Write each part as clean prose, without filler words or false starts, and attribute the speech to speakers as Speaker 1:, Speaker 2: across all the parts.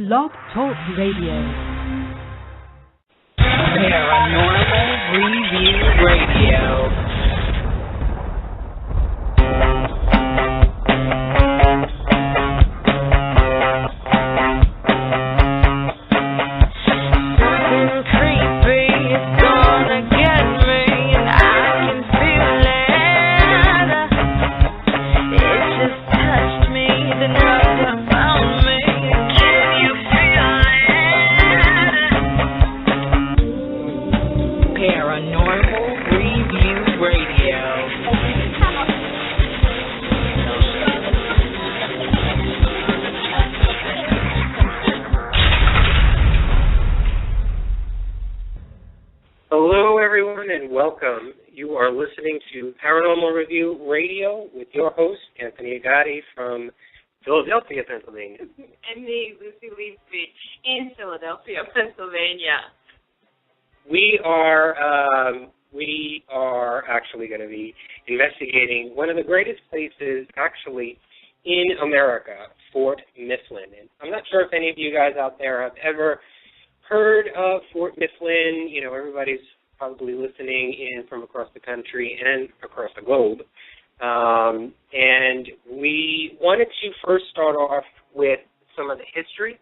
Speaker 1: Blog Talk Radio.
Speaker 2: Paranormal Review Radio.
Speaker 3: Welcome. You are listening to Paranormal Review Radio with your host, Anthony Agati from Philadelphia, Pennsylvania.
Speaker 4: And me, Lucy Leafy, in Philadelphia, Pennsylvania.
Speaker 3: We are actually going to be investigating one of the greatest places actually in America, Fort Mifflin. And I'm not sure if any of you guys out there have ever heard of Fort Mifflin. You know, everybody's probably listening in from across the country and across the globe. And we wanted to first start off with some of the history.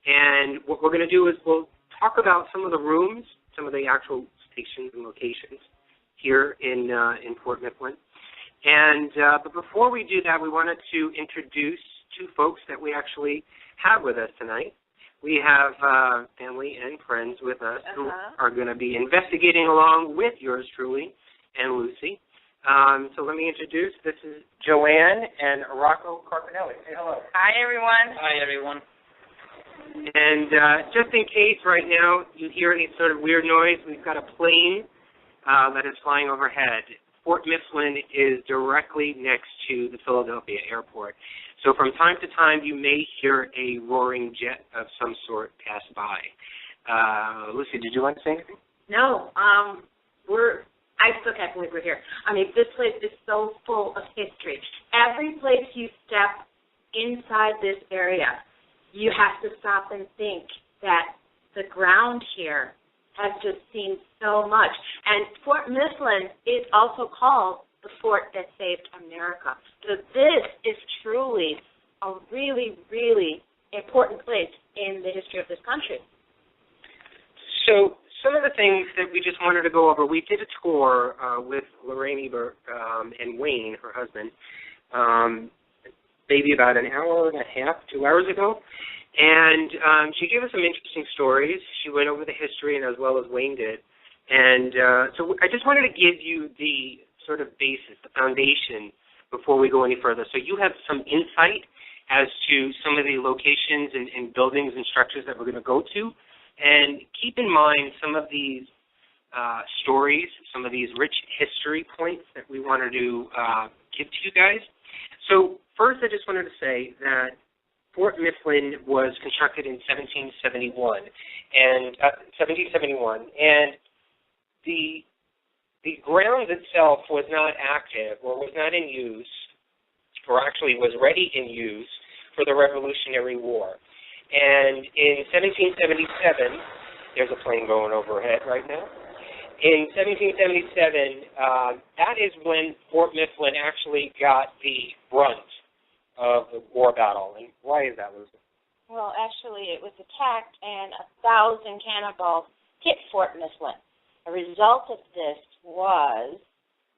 Speaker 3: And what we're going to do is we'll talk about some of the rooms, some of the actual stations and locations here in Fort Mifflin. And but before we do that, we wanted to introduce two folks that we actually have with us tonight. We have family and friends with us who are going to be investigating along with yours truly and Lucy. So let me introduce. This is Joanne and Rocco Carpinelli. Say hello.
Speaker 4: Hi, everyone.
Speaker 2: Hi, everyone.
Speaker 3: And just in case right now you hear any sort of weird noise, we've got a plane that is flying overhead. Fort Mifflin is directly next to the Philadelphia airport. So from time to time, you may hear a roaring jet of some sort pass by. Lucy, did you want to say anything?
Speaker 4: No, I still can't believe we're here. I mean, this place is so full of history. Every place you step inside this area, you have to stop and think that the ground here has just seen so much. And Fort Mifflin is also called the fort that saved America. So this is truly a really, really important place in the history of this country.
Speaker 3: So some of the things that we just wanted to go over, we did a tour with Lorraine Ebert and Wayne, her husband, maybe about an hour and a half, 2 hours ago. And she gave us some interesting stories. She went over the history and as well as Wayne did. And so I just wanted to give you the sort of basis, the foundation, before we go any further. So you have some insight as to some of the locations and buildings and structures that we're going to go to. And keep in mind some of these stories, some of these rich history points that we wanted to give to you guys. So first I just wanted to say that Fort Mifflin was constructed in 1771, and the ground itself was not active or was not in use, or actually was ready in use for the Revolutionary War. And in 1777, there's a plane going overhead right now. In 1777, that is when Fort Mifflin actually got the brunt of the war battle. And why is that, Lucy?
Speaker 4: Well, actually, it was attacked, and 1,000 cannonballs hit Fort Mifflin. The result of this was,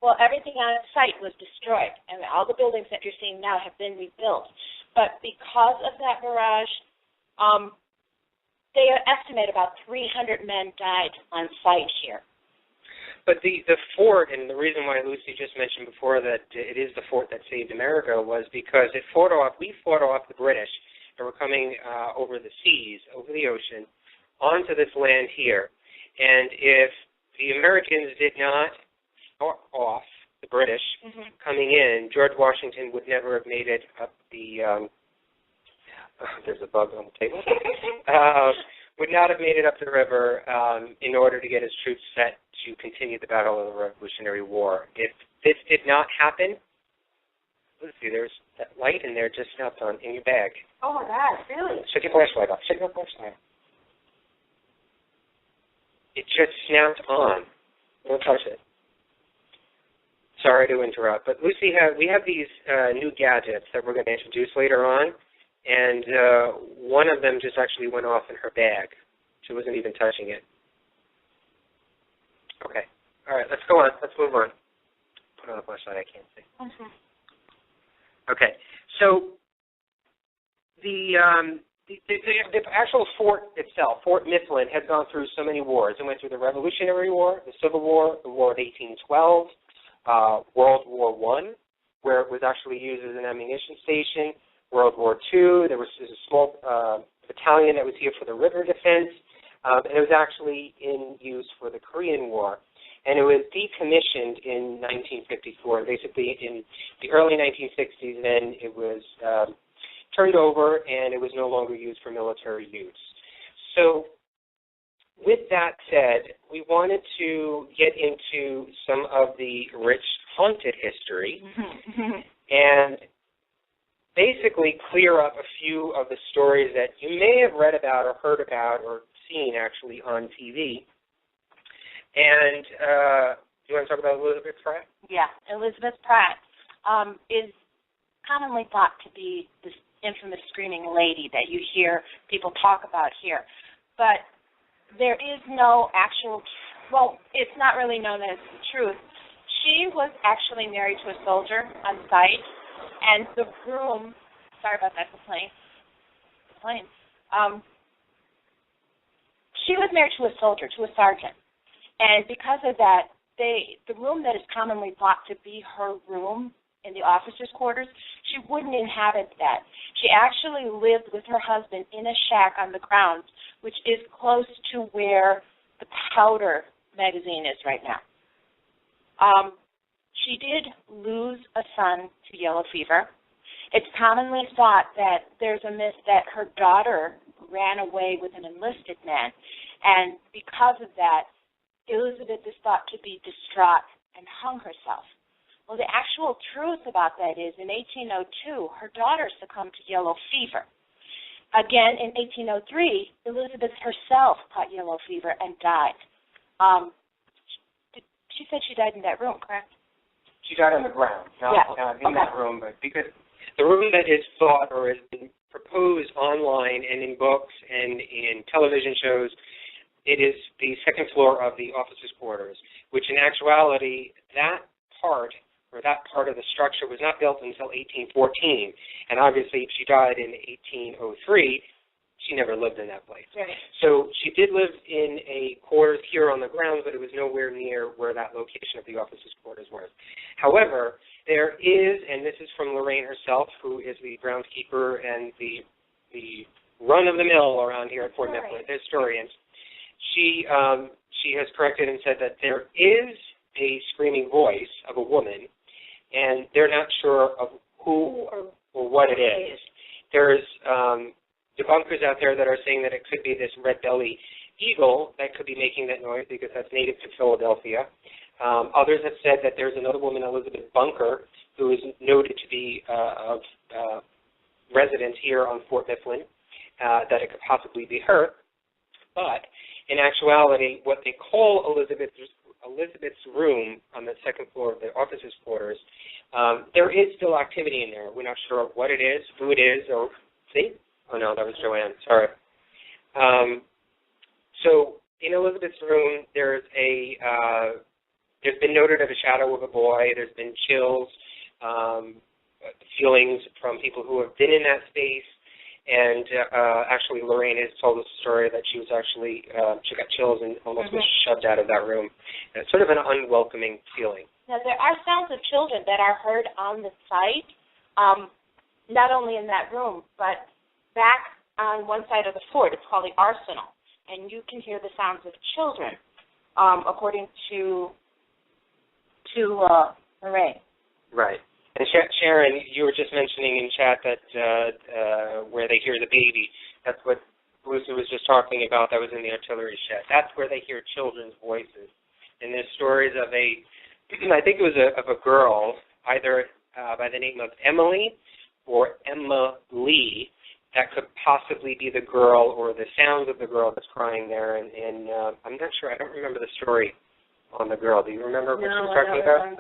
Speaker 4: well, everything on site was destroyed, and all the buildings that you're seeing now have been rebuilt. But because of that barrage, they estimate about 300 men died on site here.
Speaker 3: But the fort, and the reason why Lucy just mentioned before that it is the fort that saved America was because we fought off the British that were coming over the seas, over the ocean, onto this land here. And if the Americans did not fought off the British coming in, George Washington would never have made it up the there's a bug on the table. Would not have made it up the river in order to get his troops set to continue the battle of the Revolutionary War. If this did not happen, let's see, there's that light in there just snapped on in your bag.
Speaker 4: Oh, my God, really?
Speaker 3: Shut your flashlight off. Shut flashlight. It just snapped on. Don't touch it. Sorry to interrupt, but Lucy, we have these new gadgets that we're going to introduce later on, and one of them just actually went off in her bag. She wasn't even touching it. Okay. All right, let's go on. Let's move on. Put on the flashlight. I can't see.
Speaker 4: Mm-hmm.
Speaker 3: Okay. So the actual fort itself, Fort Mifflin, has gone through so many wars. It went through the Revolutionary War, the Civil War, the War of 1812, World War I, where it was actually used as an ammunition station, World War II. There was a small battalion that was here for the river defense, and it was actually in use for the Korean War. And it was decommissioned in 1954. Basically, in the early 1960s, then it was turned over, and it was no longer used for military use. So with that said, we wanted to get into some of the rich haunted history and basically clear up a few of the stories that you may have read about or heard about or seen actually on TV. And you want to talk about Elizabeth Pratt?
Speaker 4: Yeah, Elizabeth Pratt is commonly thought to be this infamous screaming lady that you hear people talk about here. But there is no actual, well, it's not really known as the truth. She was actually married to a soldier on site, and the groom, sorry about that, the plane. She was married to a soldier, to a sergeant. And because of that, the room that is commonly thought to be her room in the officers' quarters, she wouldn't inhabit that. She actually lived with her husband in a shack on the grounds, which is close to where the Powder magazine is right now. She did lose a son to yellow fever. It's commonly thought that there's a myth that her daughter ran away with an enlisted man, and because of that, Elizabeth is thought to be distraught and hung herself. Well, the actual truth about that is in 1802, her daughter succumbed to yellow fever. Again, in 1803, Elizabeth herself caught yellow fever and died. She said she died in that room, correct?
Speaker 3: She died on the ground, not in that room, but because the room that is thought or has been proposed online and in books and in television shows, it is the second floor of the officers' quarters, which in actuality, that part of the structure was not built until 1814. And obviously, if she died in 1803, she never lived in that place.
Speaker 4: Right.
Speaker 3: So she did live in a quarters here on the ground, but it was nowhere near where that location of the officers' quarters was. However, there is, and this is from Lorraine herself, who is the groundskeeper and the run-of-the-mill around here at Fort Mifflin, the historian. She has corrected and said that there is a screaming voice of a woman, and they're not sure of who or what it is. There's debunkers out there that are saying that it could be this red-bellied eagle that could be making that noise because that's native to Philadelphia. Others have said that there's another woman, Elizabeth Bunker, who is noted to be of resident here on Fort Mifflin, that it could possibly be her. But in actuality, what they call Elizabeth's room on the second floor of the officers' quarters, there is still activity in there. We're not sure what it is, who it is, or see? Oh no, that was Joanne. Sorry. So in Elizabeth's room, there's been noted of a shadow of a boy. There's been chills, feelings from people who have been in that space. And actually, Lorraine has told us a story that she was actually, she got chills and almost was shoved out of that room. It's sort of an unwelcoming feeling.
Speaker 4: Now, there are sounds of children that are heard on the site, not only in that room, but back on one side of the fort. It's called the Arsenal, and you can hear the sounds of children, according to Lorraine.
Speaker 3: Right. And Sharon, you were just mentioning in chat that where they hear the baby, that's what Lucy was just talking about, that was in the artillery shed. That's where they hear children's voices. And there's stories of I think it was of a girl, either by the name of Emily or Emma Lee, that could possibly be the girl or the sounds of the girl that's crying there. And I'm not sure. I don't remember the story on the girl. Do you remember what she was talking about?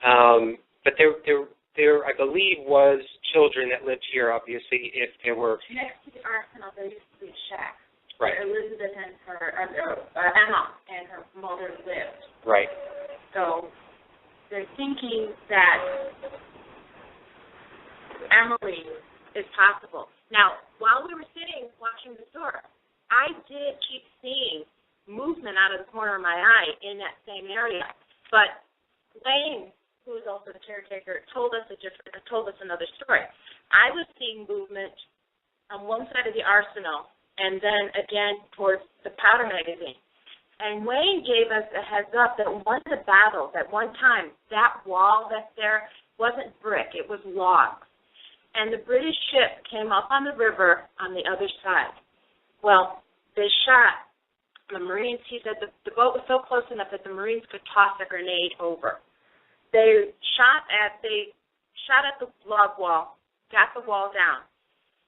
Speaker 4: Remember.
Speaker 3: But there, I believe, was children that lived here, obviously, if there were...
Speaker 4: Next to the arsenal, there used to be a shack.
Speaker 3: Right.
Speaker 4: Where Elizabeth and Emma and her mother lived.
Speaker 3: Right.
Speaker 4: So they're thinking that Emily is possible. Now, while we were sitting watching the store, I did keep seeing movement out of the corner of my eye in that same area. But Wayne, who is also the caretaker, told us another story. I was seeing movement on one side of the arsenal and then again towards the powder magazine. And Wayne gave us a heads up that one of the battles, at one time, that wall that's there wasn't brick, it was logs. And the British ship came up on the river on the other side. Well, they shot the Marines. He said the boat was so close enough that the Marines could toss a grenade over. They shot at the log wall, got the wall down.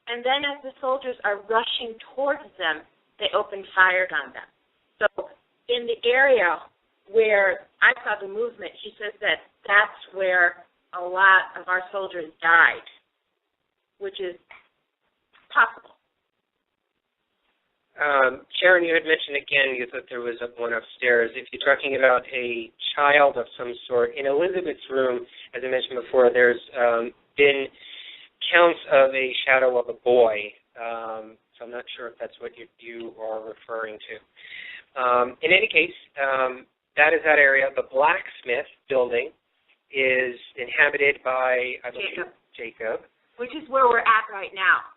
Speaker 4: And then as the soldiers are rushing towards them, they opened fire on them. So in the area where I saw the movement, he says that that's where a lot of our soldiers died, which is possible.
Speaker 3: Sharon, you had mentioned again you thought there was one upstairs. If you're talking about a child of some sort, in Elizabeth's room, as I mentioned before, there's been counts of a shadow of a boy. So I'm not sure if that's what you are referring to. In any case, that is that area. The blacksmith building is inhabited by, I believe, Jacob.
Speaker 4: Which is where we're at right now.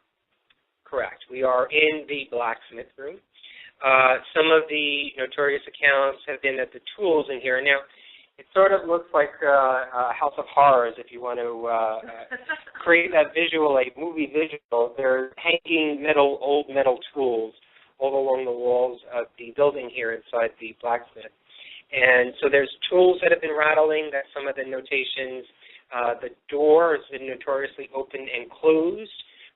Speaker 3: Correct. We are in the blacksmith room. Some of the notorious accounts have been that the tools in here. Now, it sort of looks like a House of Horrors, if you want to create that visual, a movie visual. They're hanging old metal tools all along the walls of the building here inside the blacksmith. And so there's tools that have been rattling. That's some of the notations. The door has been notoriously opened and closed.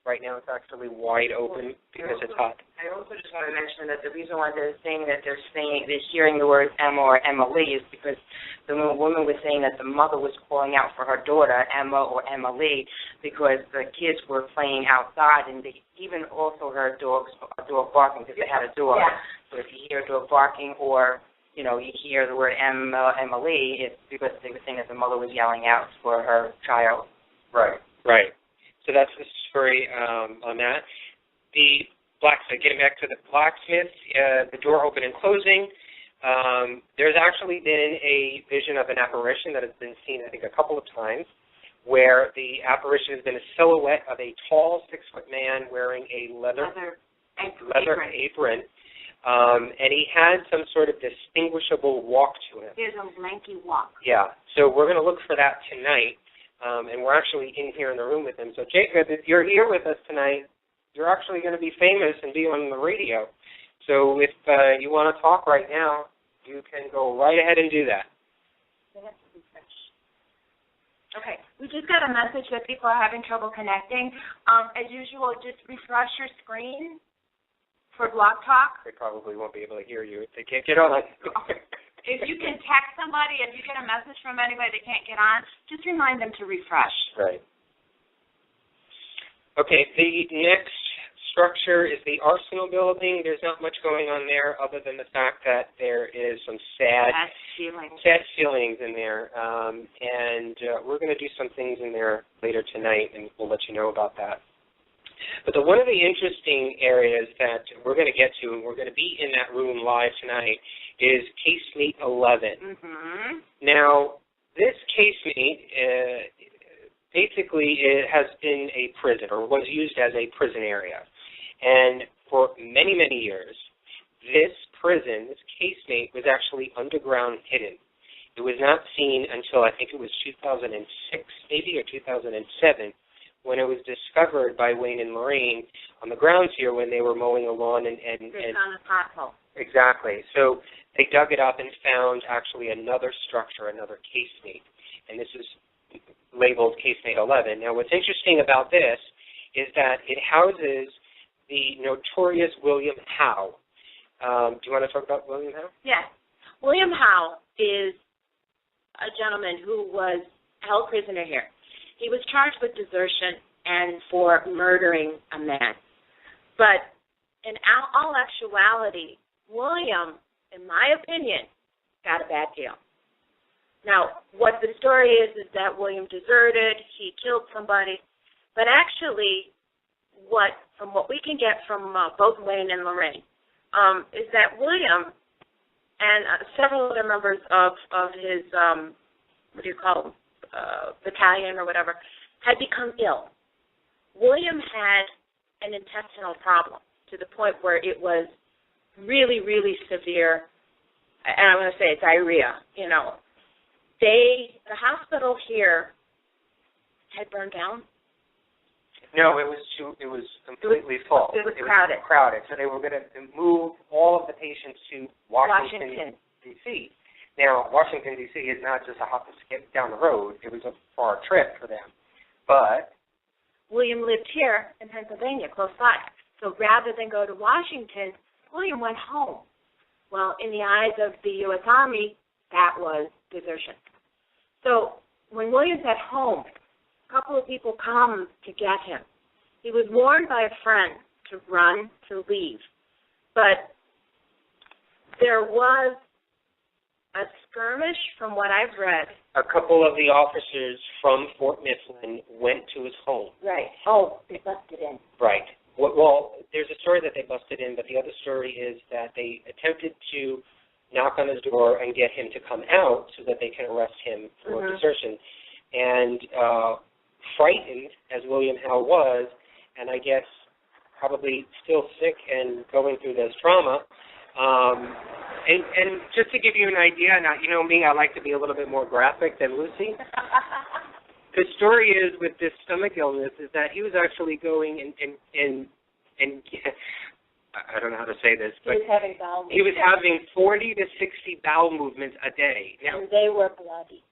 Speaker 3: Right now it's actually wide open because it's hot.
Speaker 1: I also just want to mention that the reason why they're hearing the word Emma or Emily is because the woman was saying that the mother was calling out for her daughter, Emma or Emily, because the kids were playing outside and they even also heard a dog barking because they had a dog. Yeah. So if you hear a dog barking or you hear the word Emma, Emily, it's because they were saying that the mother was yelling out for her child.
Speaker 3: Right. Right. So that's the story on that. The blacksmith, getting back to the blacksmith, the door open and closing. There's actually been a vision of an apparition that has been seen, I think, a couple of times, where the apparition has been a silhouette of a tall 6-foot man wearing a leather apron. And he had some sort of distinguishable walk to him.
Speaker 4: There's a lanky walk.
Speaker 3: Yeah. So we're going to look for that tonight. And we're actually in here in the room with him. So, Jacob, if you're here with us tonight, you're actually going to be famous and be on the radio. So if you want to talk right now, you can go right ahead and do that.
Speaker 4: Okay. We just got a message that people are having trouble connecting. As usual, just refresh your screen for Blog Talk.
Speaker 3: They probably won't be able to hear you if they can't get on.
Speaker 4: If you can text somebody, if you get a message from anybody that can't get on, just remind them to refresh.
Speaker 3: Right. Okay, the next structure is the Arsenal building. There's not much going on there other than the fact that there is some sad feelings in there. And we're going to do some things in there later tonight, and we'll let you know about that. But one of the interesting areas that we're going to get to, and we're going to be in that room live tonight, is casemate 11.
Speaker 4: Mm-hmm.
Speaker 3: Now, this casemate basically it has been a prison, or was used as a prison area. And for many, many years, this prison, this casemate, was actually underground hidden. It was not seen until I think it was 2006, maybe, or 2007, when it was discovered by Wayne and Lorraine on the grounds here when they were mowing a lawn and
Speaker 4: on a pothole.
Speaker 3: Exactly. So they dug it up and found actually another structure, another casemate, and this is labeled casemate 11. Now, what's interesting about this is that it houses the notorious William Howe. Do you want to talk about William Howe?
Speaker 4: Yes. William Howe is a gentleman who was held prisoner here. He was charged with desertion and for murdering a man. But in all actuality, William, in my opinion, got a bad deal. Now, what the story is that William deserted, he killed somebody, but actually from what we can get from both Wayne and Lorraine, is that William and several other members of his, battalion or whatever, had become ill. William had an intestinal problem to the point where it was really, really severe, and I'm going to say it's diarrhea, The hospital here had burned down.
Speaker 3: No, it was completely full.
Speaker 4: It was crowded.
Speaker 3: So they were going to move all of the patients to Washington. D.C. Now, Washington, D.C. is not just a hop and skip down the road. It was a far trip for them. But
Speaker 4: William lived here in Pennsylvania, close by. So rather than go to Washington, William went home. Well, in the eyes of the U.S. Army, that was desertion. So when William's at home, a couple of people come to get him. He was warned by a friend to run, to leave. But there was a skirmish, from what I've read.
Speaker 3: A couple of the officers from Fort Mifflin went to his home.
Speaker 4: Right. Oh, they busted in.
Speaker 3: Right. Well, there's a story that they busted in, but the other story is that they attempted to knock on his door and get him to come out so that they can arrest him for desertion. And frightened, as William Howe was, and I guess probably still sick and going through this trauma, and just to give you an idea, now, you know me, I like to be a little bit more graphic than Lucy. The story is, with this stomach illness, is that he was actually going and I don't know how to say this, but
Speaker 4: he was having
Speaker 3: 40 to 60 bowel movements a day. Now,
Speaker 4: and they were bloody.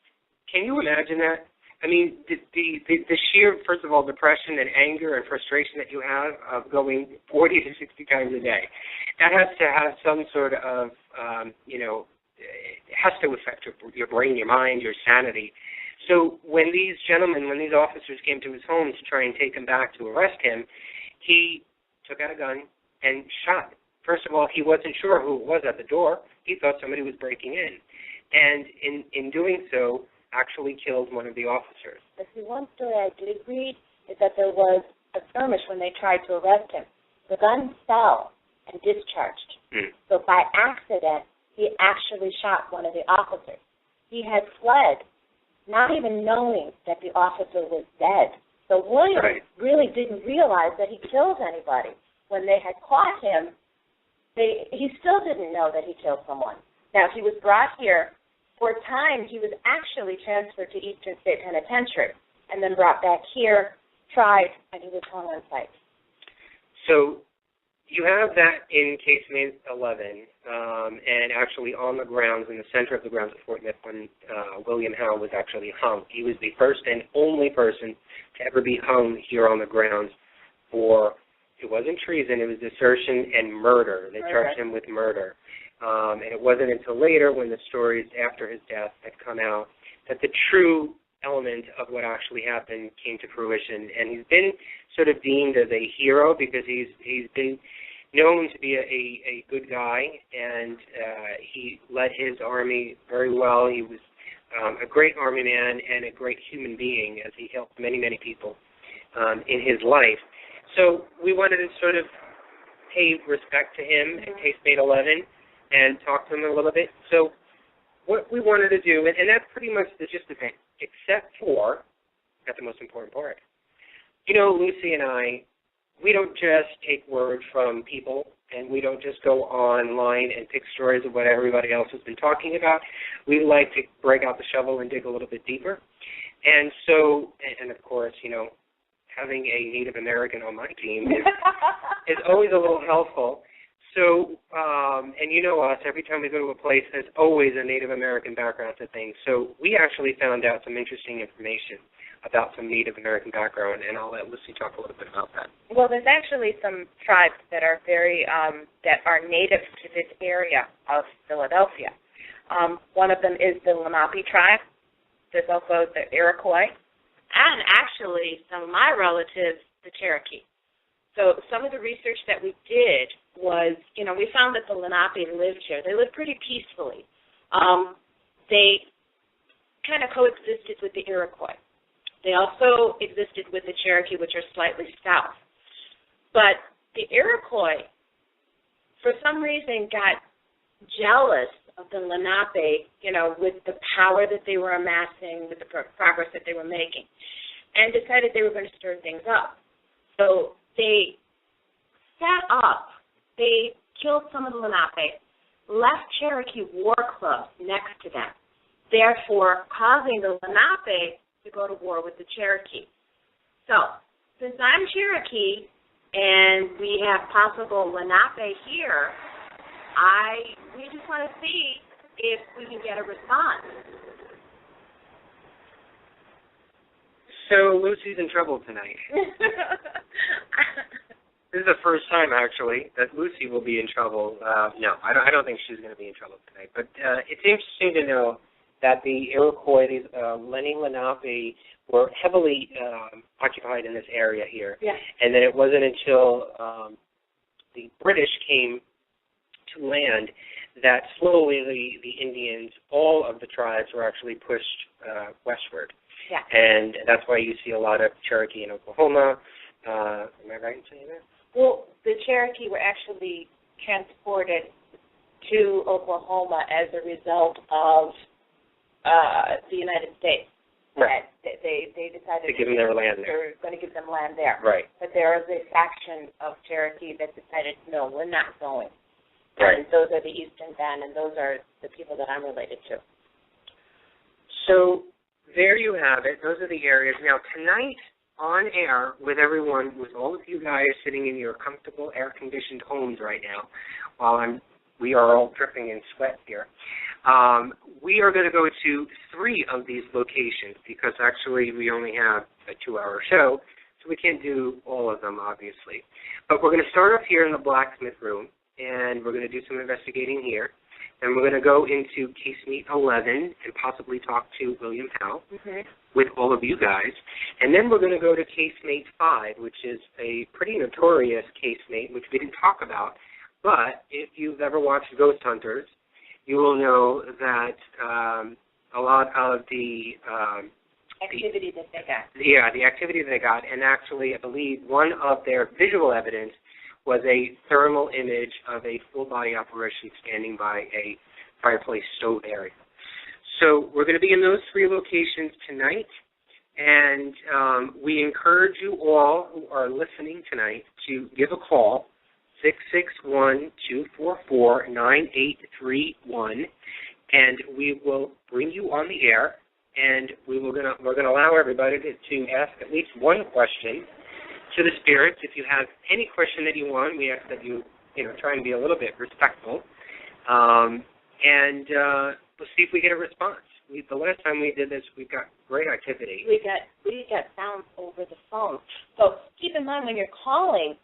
Speaker 3: Can you imagine that? I mean, the sheer, first of all, depression and anger and frustration that you have of going 40 to 60 times a day, that has to have some sort of, it has to affect your brain, your mind, your sanity. So when these officers came to his home to try and take him back to arrest him, he took out a gun and shot. First of all, he wasn't sure who it was at the door. He thought somebody was breaking in. And in doing so, actually killed one of the officers.
Speaker 4: But see, one story I did read is that there was a skirmish when they tried to arrest him. The gun fell and discharged. So by accident, he actually shot one of the officers. He had fled, not even knowing that the officer was dead. So William really didn't realize that he killed anybody. When they had caught him, he still didn't know that he killed someone. Now, he was brought here. For a time, he was actually transferred to Eastern State Penitentiary and then brought back here, tried, and he was hung on site.
Speaker 3: So you have that in Casemate 11, and actually on the grounds, in the center of the grounds of Fort Mifflin, William Howe was actually hung. He was the first and only person to ever be hung here on the grounds for, it wasn't treason, it was desertion and murder. They charged him with murder. And it wasn't until later, when the stories after his death had come out, that the true element of what actually happened came to fruition. And he's been sort of deemed as a hero because he's been known to be a good guy, and he led his army very well. He was a great army man and a great human being, as he helped many, many people in his life. So we wanted to sort of pay respect to him at Casemate 11 and talk to him a little bit. So what we wanted to do, and that's pretty much the gist of it, except for, that's the most important part. You know, Lucy and I, we don't just take words from people, and we don't just go online and pick stories of what everybody else has been talking about. We like to break out the shovel and dig a little bit deeper. And so, and of course, you know, having a Native American on my team is always a little helpful. So, and you know us, every time we go to a place, there's always a Native American background to things. So we actually found out some interesting information about some Native American background, and I'll let Lucy talk a little bit about that.
Speaker 1: Well, there's actually some tribes that are very that are native to this area of Philadelphia. One of them is the Lenape tribe. There's also the Iroquois,
Speaker 4: and actually some of my relatives, the Cherokee. So some of the research that we did was, we found that the Lenape lived here. They lived pretty peacefully. They kind of coexisted with the Iroquois. They also existed with the Cherokee, which are slightly south. But the Iroquois, for some reason, got jealous of the Lenape, with the power that they were amassing, with the progress that they were making, and decided they were going to stir things up. So they killed some of the Lenape, left Cherokee war clubs next to them, therefore causing the Lenape to go to war with the Cherokee. So, since I'm Cherokee and we have possible Lenape here, we just want to see if we can get a response.
Speaker 3: So Lucy's in trouble tonight. This is the first time, actually, that Lucy will be in trouble. No, I don't think she's going to be in trouble tonight. But it's interesting to know that the Iroquois, these Lenni Lenape, were heavily occupied in this area here.
Speaker 4: Yeah.
Speaker 3: And then it wasn't until the British came to land that slowly the Indians, all of the tribes, were actually pushed westward.
Speaker 4: Yeah.
Speaker 3: And that's why you see a lot of Cherokee in Oklahoma. Am I right in saying that?
Speaker 1: well, the Cherokee were actually transported to Oklahoma as a result of the United States.
Speaker 3: Right.
Speaker 1: They decided
Speaker 3: to give them their land there.
Speaker 1: They were going to give them land there.
Speaker 3: Right.
Speaker 1: But there is a faction of Cherokee that decided, no, we're not going.
Speaker 3: Right.
Speaker 1: And those are the Eastern Band, and those are the people that I'm related to.
Speaker 3: So there you have it. Those are the areas. Now, tonight on air with everyone, with all of you guys sitting in your comfortable air-conditioned homes right now, while we are all dripping in sweat here, we are going to go to 3 of these locations because actually we only have a 2-hour show, so we can't do all of them, obviously. But we're going to start off here in the blacksmith room, and we're going to do some investigating here. And we're going to go into Casemate 11 and possibly talk to William Powell with all of you guys. And then we're going to go to Casemate 5, which is a pretty notorious casemate, which we didn't talk about. But if you've ever watched Ghost Hunters, you will know that a lot of the
Speaker 1: Activity that they got.
Speaker 3: Yeah, the activity that they got. And actually, I believe one of their visual evidence was a thermal image of a full-body apparition standing by a fireplace stove area. So we're going to be in those 3 locations tonight, and we encourage you all who are listening tonight to give a call, 661-244-9831, and we will bring you on the air, and we're going to allow everybody to ask at least one question to the spirits. If you have any question that you want, we ask that you try and be a little bit respectful, and we'll see if we get a response. The last time we did this, we got great activity.
Speaker 1: We got sounds over the phone. So keep in mind when you're calling,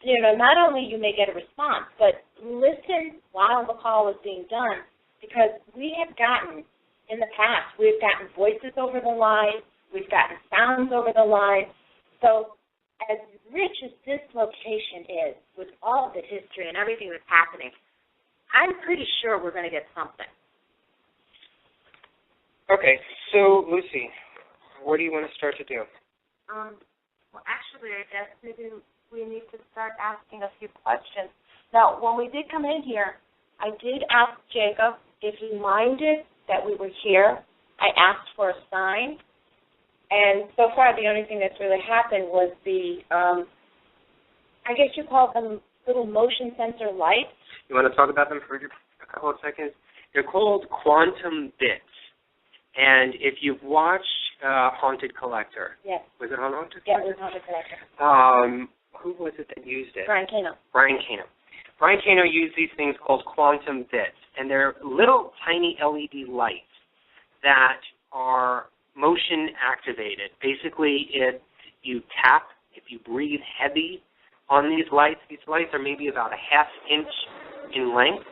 Speaker 1: not only you may get a response, but listen while the call is being done, because we have gotten, in the past, we've gotten voices over the line, we've gotten sounds over the line. So as rich as this location is, with all of the history and everything that's happening, I'm pretty sure we're going to get something.
Speaker 3: Okay, so Lucy, what do you want to start to do?
Speaker 1: Well, actually, I guess maybe we need to start asking a few questions. Now, when we did come in here, I did ask Jacob if he minded that we were here. I asked for a sign. And so far, the only thing that's really happened was the, I guess you call them little motion sensor lights.
Speaker 3: You want to talk about them for a couple of seconds? They're called quantum bits. And if you've watched Haunted Collector.
Speaker 1: Yes.
Speaker 3: Was it on Haunted Collector?
Speaker 1: Yeah, it was Haunted Collector.
Speaker 3: Who was it that used it?
Speaker 1: Brian Kano.
Speaker 3: Brian Kano. Brian Kano used these things called quantum bits. And they're little tiny LED lights that are motion activated. Basically, you tap, if you breathe heavy on these lights are maybe about a half inch in length,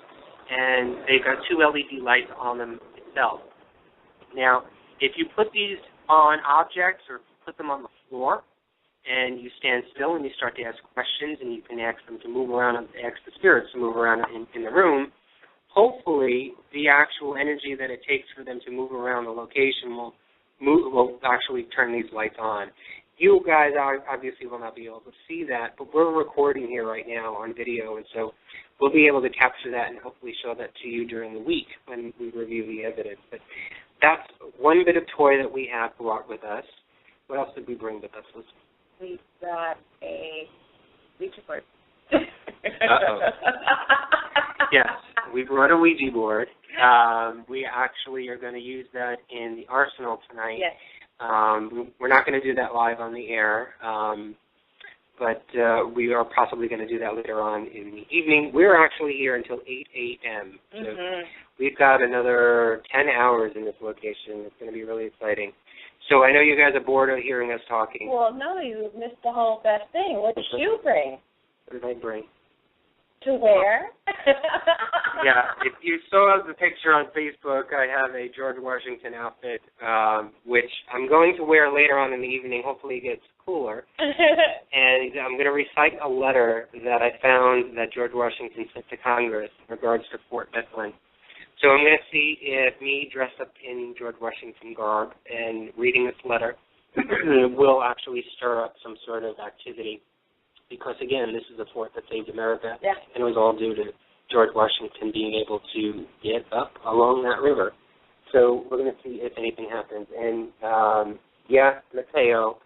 Speaker 3: and they've got 2 LED lights on them itself. Now, if you put these on objects or put them on the floor, and you stand still and you start to ask questions, and you can ask them to move around, ask the spirits to move around in the room, hopefully the actual energy that it takes for them to move around the location will actually turn these lights on. You guys obviously will not be able to see that, but we're recording here right now on video, and so we'll be able to capture that and hopefully show that to you during the week when we review the evidence. But that's one bit of toy that we have brought with us. What else did we bring with us?
Speaker 4: We've got a Ouija board.
Speaker 3: Uh-oh. Yes, we brought a Ouija board. We actually are going to use that in the arsenal tonight.
Speaker 4: Yes.
Speaker 3: We're not going to do that live on the air, but we are possibly going to do that later on in the evening. We're actually here until 8 a.m. So we've got another 10 hours in this location. It's going to be really exciting. So I know you guys are bored of hearing us talking.
Speaker 4: Well, no, you missed the whole best thing. What did you bring?
Speaker 3: What did I bring?
Speaker 4: To wear?
Speaker 3: Yeah, if you saw the picture on Facebook, I have a George Washington outfit, which I'm going to wear later on in the evening. Hopefully it gets cooler. And I'm going to recite a letter that I found that George Washington sent to Congress in regards to Fort Mifflin. So I'm going to see if me dressed up in George Washington garb and reading this letter will actually stir up some sort of activity. Because, again, this is a fort that saved America, and it was all due to George Washington being able to get up along that river. So we're going to see if anything happens. And, Mateo,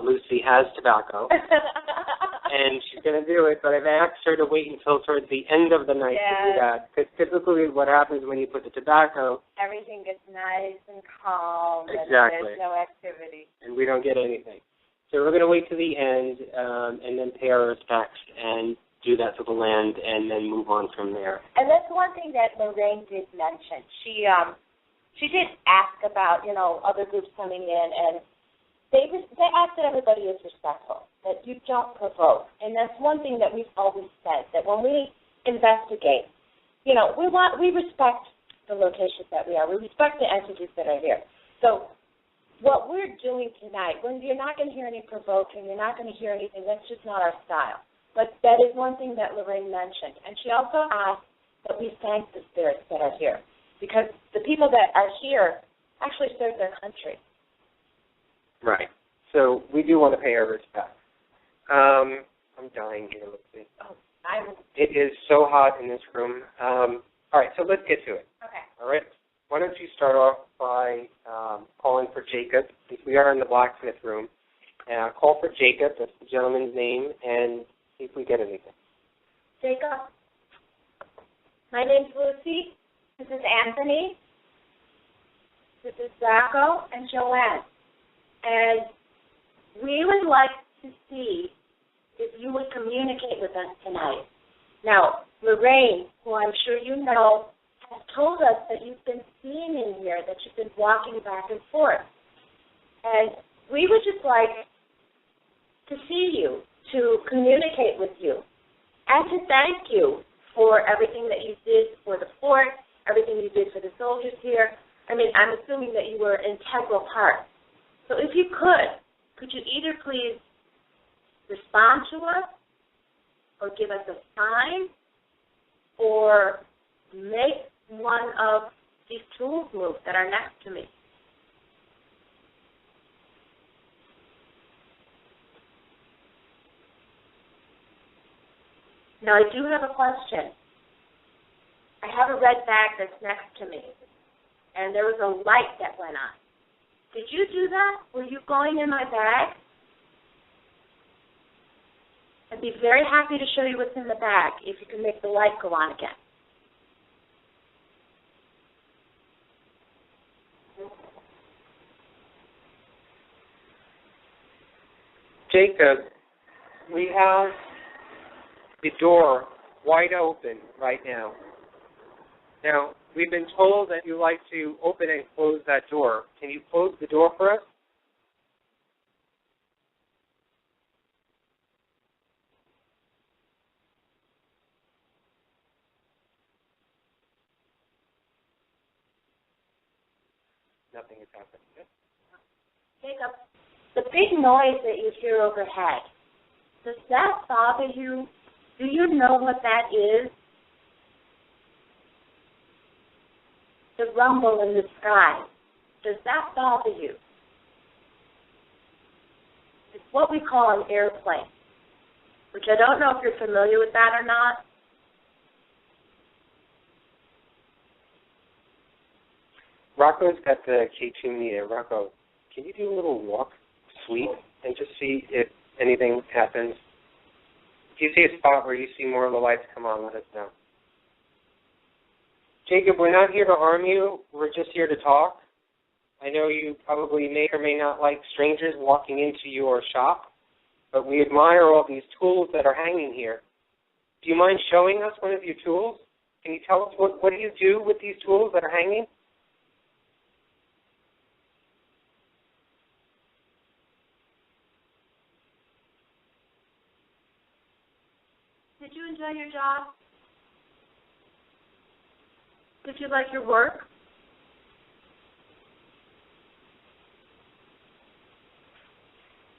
Speaker 3: Lucy has tobacco, and she's going to do it, but I've asked her to wait until towards the end of the night to do that. Because typically what happens when you put the tobacco,
Speaker 4: everything gets nice and calm, and
Speaker 3: exactly,
Speaker 4: there's no activity.
Speaker 3: And we don't get anything. So we're going to wait to the end and then pay our respects and do that to the land and then move on from there.
Speaker 4: And that's one thing that Lorraine did mention. She did ask about, other groups coming in, and they asked that everybody is respectful, that you don't provoke. And that's one thing that we've always said, that when we investigate, we respect the locations that we are. We respect the entities that are here. So what we're doing tonight, when you're not going to hear any provoking, you're not going to hear anything, that's just not our style. But that is one thing that Lorraine mentioned. And she also asked that we thank the spirits that are here, because the people that are here actually serve their country.
Speaker 3: Right. So we do want to pay our respects. I'm dying here. Let's see.
Speaker 4: Oh,
Speaker 3: it is so hot in this room. All right, so let's get to it.
Speaker 4: Okay.
Speaker 3: All right. Why don't you start off by calling for Jacob, since we are in the blacksmith room. Call for Jacob, that's the gentleman's name, and see if we get anything.
Speaker 4: Jacob. My name's Lucy. This is Anthony. This is Zacho and Joanne. And we would like to see if you would communicate with us tonight. Now, Lorraine, who I'm sure you know, has told us that you've been seen in here, that you've been walking back and forth. And we would just like to see you, to communicate with you, and to thank you for everything that you did for the fort, everything you did for the soldiers here. I mean, I'm assuming that you were an integral part. So if you could you either please respond to us, or give us a sign, or make one of these tools move that are next to me. Now, I do have a question. I have a red bag that's next to me, and there was a light that went on. Did you do that? Were you going in my bag? I'd be very happy to show you what's in the bag if you can make the light go on again.
Speaker 3: Jacob, we have the door wide open right now. Now, we've been told that you like to open and close that door. Can you close the door for us? Nothing is happening.
Speaker 4: Jacob, the big noise that you hear overhead, does that bother you? Do you know what that is? The rumble in the sky. Does that bother you? It's what we call an airplane, which I don't know if you're familiar with that or not.
Speaker 3: Rocco's got the K2 meter. Rocco, can you do a little walk sweep and just see if anything happens? If you see a spot where you see more of the lights come on, let us know. Jacob, we're not here to harm you. We're just here to talk. I know you probably may or may not like strangers walking into your shop, but we admire all these tools that are hanging here. Do you mind showing us one of your tools? Can you tell us what do you do with these tools that are hanging?
Speaker 4: Did you enjoy your job? Did you like your work?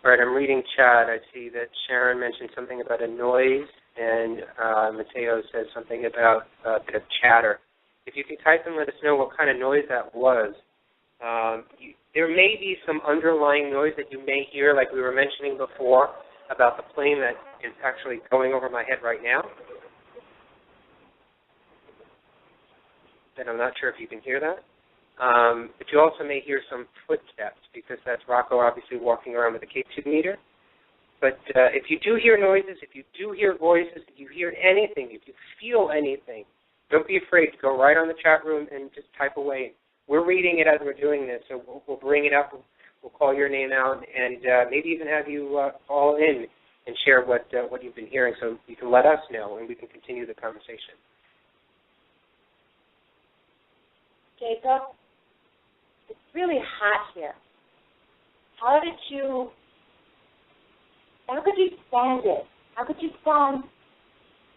Speaker 3: All right, I'm reading chat. I see that Sharon mentioned something about a noise, and Mateo says something about a bit of chatter. If you can type and let us know what kind of noise that was. There may be some underlying noise that you may hear, like we were mentioning before, about the plane that is actually going over my head right now. And I'm not sure if you can hear that. But you also may hear some footsteps, because that's Rocco obviously walking around with a K2 meter. But if you do hear noises, if you do hear voices, if you hear anything, if you feel anything, don't be afraid to go right on the chat room and just type away. We're reading it as we're doing this, so we'll bring it up. We'll call your name out, and maybe even have you call in and share what you've been hearing, so you can let us know, and we can continue the conversation.
Speaker 4: Jacob, it's really hot here. How could you stand it? How could you stand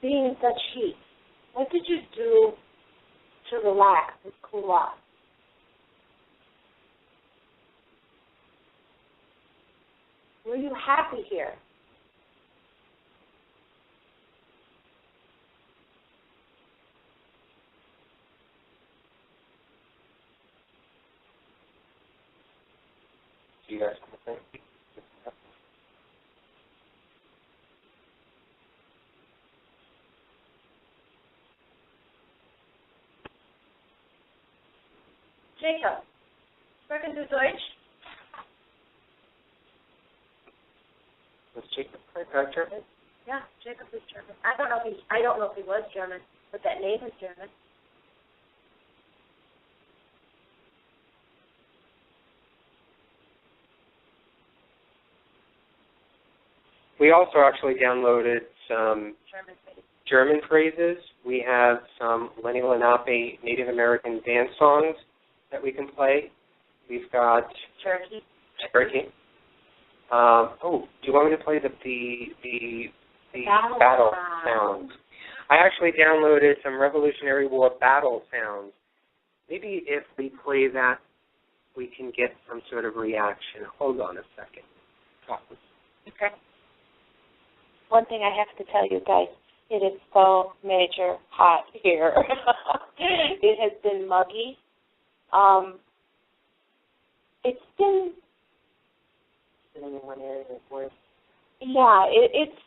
Speaker 4: being in such heat? What did you do to relax and cool off? Were you happy here?
Speaker 3: Do you guys think?
Speaker 4: Jacob, sprechen Sie Deutsch?
Speaker 3: Was Jacob German?
Speaker 4: Yeah, Jacob is German. I don't know if he was German, but that name is German.
Speaker 3: We also actually downloaded some German phrases. We have some Lenny Lenape Native American dance songs that we can play. We've got
Speaker 4: Turkey.
Speaker 3: Do you want me to play the battle sounds? I actually downloaded some Revolutionary War battle sounds. Maybe if we play that, we can get some sort of reaction. Hold on a second.
Speaker 4: Okay. One thing I have to tell you guys, it is so major hot here. It has been muggy. It's been in one area that's worse. Yeah, it's.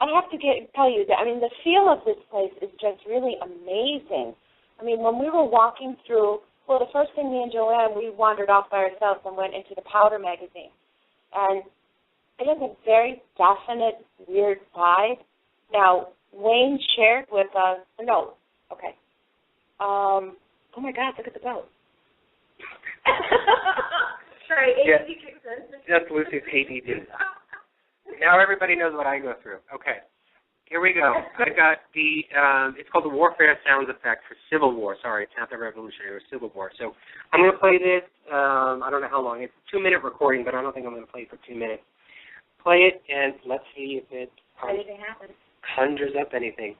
Speaker 4: I have to tell you that. I mean, the feel of this place is just really amazing. I mean, when we were walking through, well, the first thing me and Joanne, we wandered off by ourselves and went into the Powder magazine, and it has a very definite weird vibe. Now, Wayne shared with us. No, okay. Oh my God! Look at the boat. Sorry, ADD kicks in.
Speaker 3: That's Lucy's ADD. Now everybody knows what I go through. Okay. Here we go. I got the, it's called the Warfare Sounds Effect for Civil War. Sorry, it's not the Revolutionary, it's Civil War. So I'm going to play this. I don't know how long. It's a 2-minute recording, but I don't think I'm going to play it for 2 minutes. Play it, and let's see if it
Speaker 4: Anything happens.
Speaker 3: conjures up anything.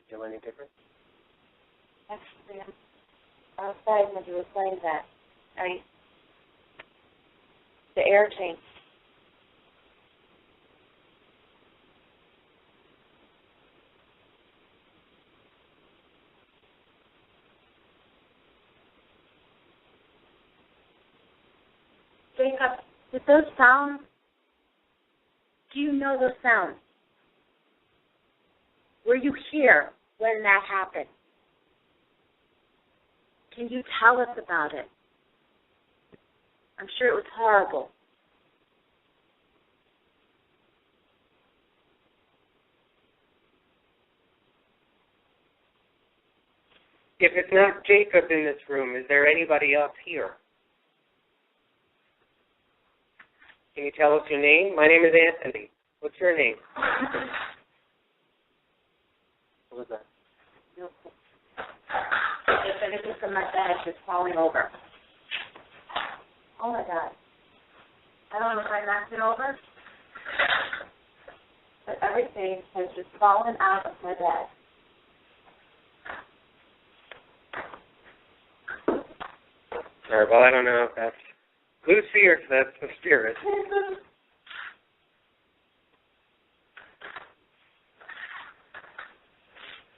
Speaker 3: Feel any different?
Speaker 4: Actually, I'm outside when you were playing that. The air changed. Jacob, did those sounds, do you know those sounds? Were you here when that happened? Can you tell us about it? I'm sure it was horrible.
Speaker 3: If it's not Jacob in this room, is there anybody else here? Can you tell us your name? My name is Anthony. What's your name? What was that?
Speaker 4: If anything from my bed is just falling over. Oh my God. I don't know if I knocked it over, but everything has just fallen out of my bed.
Speaker 3: All right, well, I don't know if that's Lucy or if that's the spirit.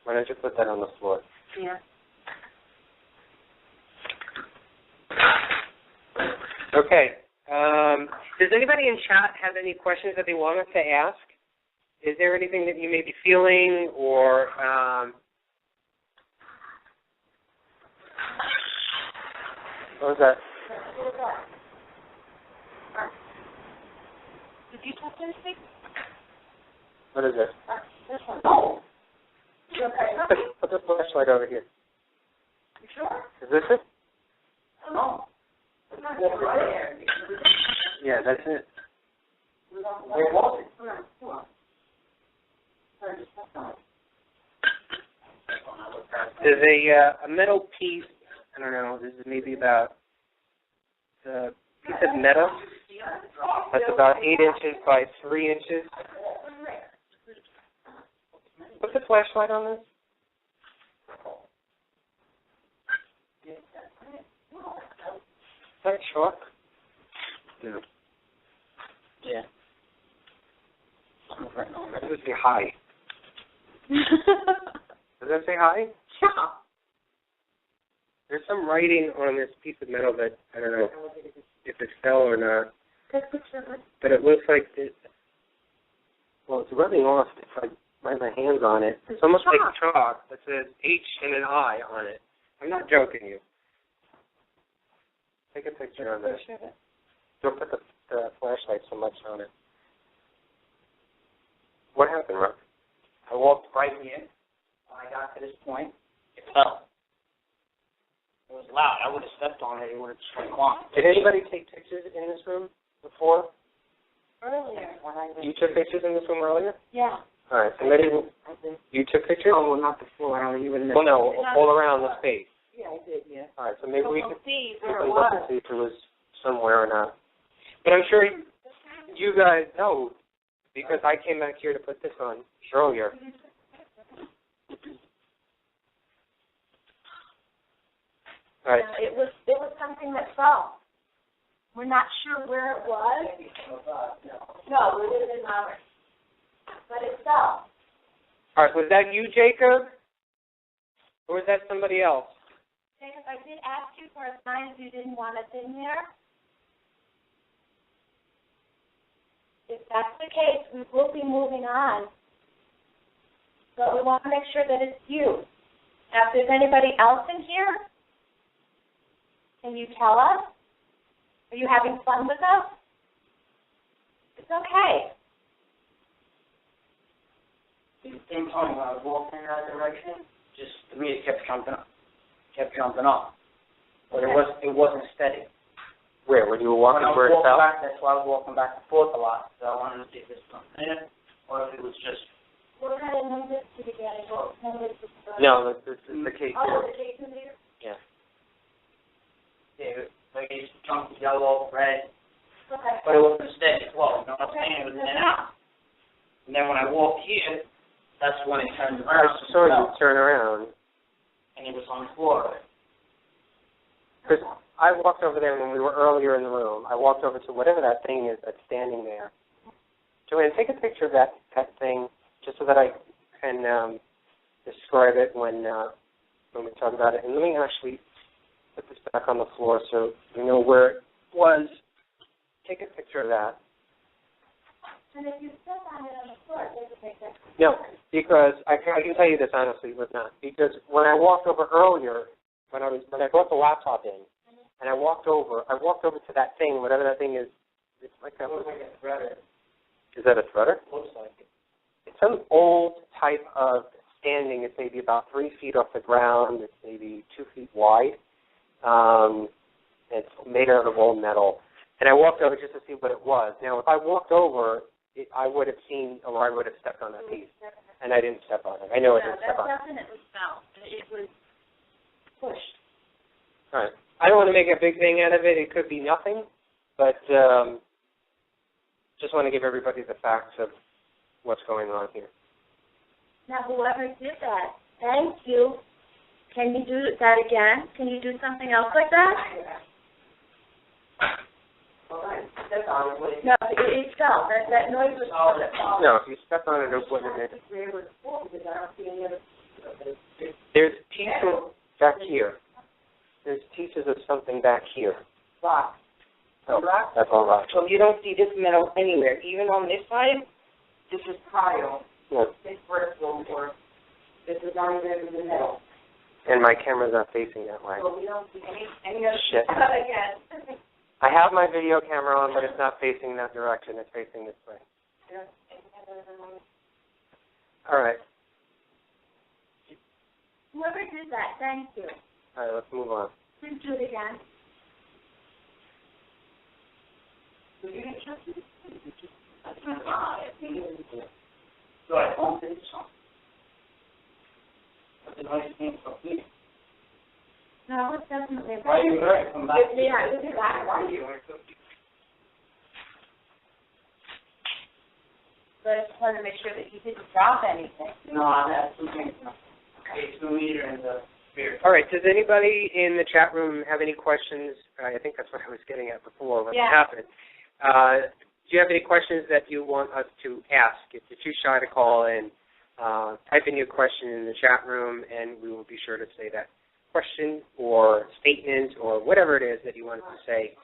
Speaker 3: Why don't you put that on the floor?
Speaker 4: Yeah.
Speaker 3: Okay. Does anybody in chat have any questions that they want us to ask? Is there anything that you may be feeling or... what was that?
Speaker 4: Did you touch anything?
Speaker 3: What is it?
Speaker 4: This one. Oh. You okay?
Speaker 3: Put the flashlight over here.
Speaker 4: You sure?
Speaker 3: Is this it?
Speaker 4: No. It's not right there.
Speaker 3: Yeah, that's it.
Speaker 4: Where was it? Come on.
Speaker 3: There's a metal piece, I don't know, this is maybe about a piece of metal that's about 8 inches by 3 inches. Put the flashlight on this. Is that short? No. Yeah. Does it say hi? Does that say hi?
Speaker 4: Yeah.
Speaker 3: There's some writing on this piece of metal that, I don't know if it fell or not. But it looks like it, well, it's rubbing off if I write my hands on it. It's almost like chalk that says H and an I on it. I'm not joking you. Take a picture of it. Don't put the flashlight so much on it. What happened, Rob?
Speaker 5: I walked right in. When I got to this point, it fell. It was loud. I would have stepped on it. It would have just gone.
Speaker 3: Did anybody take pictures in this room before?
Speaker 4: Earlier.
Speaker 3: You took pictures in this room earlier?
Speaker 4: Yeah.
Speaker 3: All right, somebody, you took pictures?
Speaker 5: Oh, well, not the floor. I don't even know.
Speaker 3: Well, no, all around the space.
Speaker 5: Yeah, I did, yeah.
Speaker 3: All right, so maybe we can
Speaker 4: see
Speaker 3: look
Speaker 4: where it
Speaker 3: and
Speaker 4: was.
Speaker 3: see if it was somewhere or not. But I'm sure you guys know because I came back here to put this on earlier. All right.
Speaker 4: It was something that fell. We're not sure where it was. No, it wasn't ours. But it fell.
Speaker 3: All right, was that you, Jacob? Or was that somebody else?
Speaker 4: Jacob, I did ask you for a sign if you didn't want us in here. If that's the case, we will be moving on. But we want to make sure that it's you. Now, if there's anybody else in here, can you tell us? Are you having fun with us? It's okay.
Speaker 5: At the same time, when I was walking in that direction, just the music kept jumping up. But it wasn't steady.
Speaker 3: Where? When you were walking
Speaker 5: When I
Speaker 3: where
Speaker 5: was
Speaker 3: it
Speaker 5: walking
Speaker 3: fell?
Speaker 5: back, that's why I was walking back and forth a lot. So I wanted to see if there's something in it, or if it was just...
Speaker 4: What kind of numbers did you get?
Speaker 3: No, this is the case.
Speaker 4: Oh, the case in here?
Speaker 3: Yeah.
Speaker 5: Yeah, like it's chunky yellow, red,
Speaker 4: Okay.
Speaker 5: but it wasn't steady as well. You know what I'm saying? It was in and out. And then when I walked here, that's when it turned
Speaker 3: I
Speaker 5: around.
Speaker 3: saw you turn around.
Speaker 5: And it was on the floor.
Speaker 3: Because I walked over there when we were earlier in the room. I walked over to whatever that thing is that's standing there. Joanne, take a picture of that thing just so that I can describe it when we talk about it. And let me actually put this back on the floor so we know where it was. Take a picture of that.
Speaker 4: And if you step on it on the floor, it doesn't make that.
Speaker 3: No, because I can tell you this honestly, it was not. Because when I walked over earlier, when I brought the laptop in, and I walked over to that thing, whatever that thing is. It's like a threader. Is that a threader?
Speaker 5: Looks like it.
Speaker 3: It's some old type of standing. It's maybe about 3 feet off the ground. It's maybe 2 feet wide. It's made out of old metal. And I walked over just to see what it was. Now, if I walked over, I would have seen, or I would have stepped on that piece. And I didn't step on it. I know I didn't step on it.
Speaker 4: That definitely fell. It was pushed.
Speaker 3: All right. I don't want to make a big thing out of it. It could be nothing, but just want to give everybody the facts of what's going on here.
Speaker 4: Now, whoever did that, thank you. Can you do that again? Can you do something else like that? No, it fell. That noise was falling.
Speaker 3: No, if you stepped on it, it wouldn't have been. There's pieces back here. There's pieces of something back here.
Speaker 5: Rock.
Speaker 3: Oh, that's all rock.
Speaker 5: So you don't see this metal anywhere. Even on this side, this is tile.
Speaker 3: Yeah.
Speaker 5: This bristle, or this is not even in the middle.
Speaker 3: And my camera's not facing that way.
Speaker 5: So we don't see any other
Speaker 3: Shit.
Speaker 4: Again.
Speaker 3: I have my video camera on, but it's not facing that direction. It's facing this way. All right.
Speaker 4: Whoever did that, thank you.
Speaker 3: All right, let's move on.
Speaker 4: Please do it again.
Speaker 5: So I don't think so. That's a nice thing for me.
Speaker 4: No, it's definitely
Speaker 5: Why are you going to come back?
Speaker 4: Yeah, it was that
Speaker 5: Why
Speaker 4: one.
Speaker 5: are you?
Speaker 4: But I just wanted to make sure that you didn't drop anything.
Speaker 5: No, that's something. Okay, 2 meter and the spirit.
Speaker 3: All right, does anybody in the chat room have any questions? I think that's what I was getting at before when it
Speaker 4: Yeah.
Speaker 3: happened. Do you have any questions that you want us to ask? If you're too shy to call in, type in your question in the chat room, and we will be sure to say that question or statement or whatever it is that you wanted to say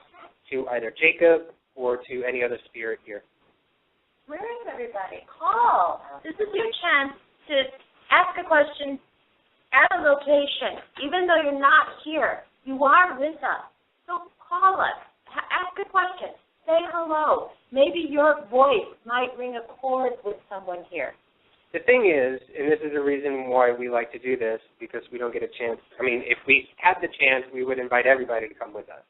Speaker 3: to either Jacob or to any other spirit here.
Speaker 4: Where is everybody? Call. This is your chance to ask a question at a location. Even though you're not here, you are with us. So call us. Ask a question. Say hello. Maybe your voice might ring a chord with someone here.
Speaker 3: The thing is, and this is the reason why we like to do this, because we don't get a chance. I mean, if we had the chance, we would invite everybody to come with us.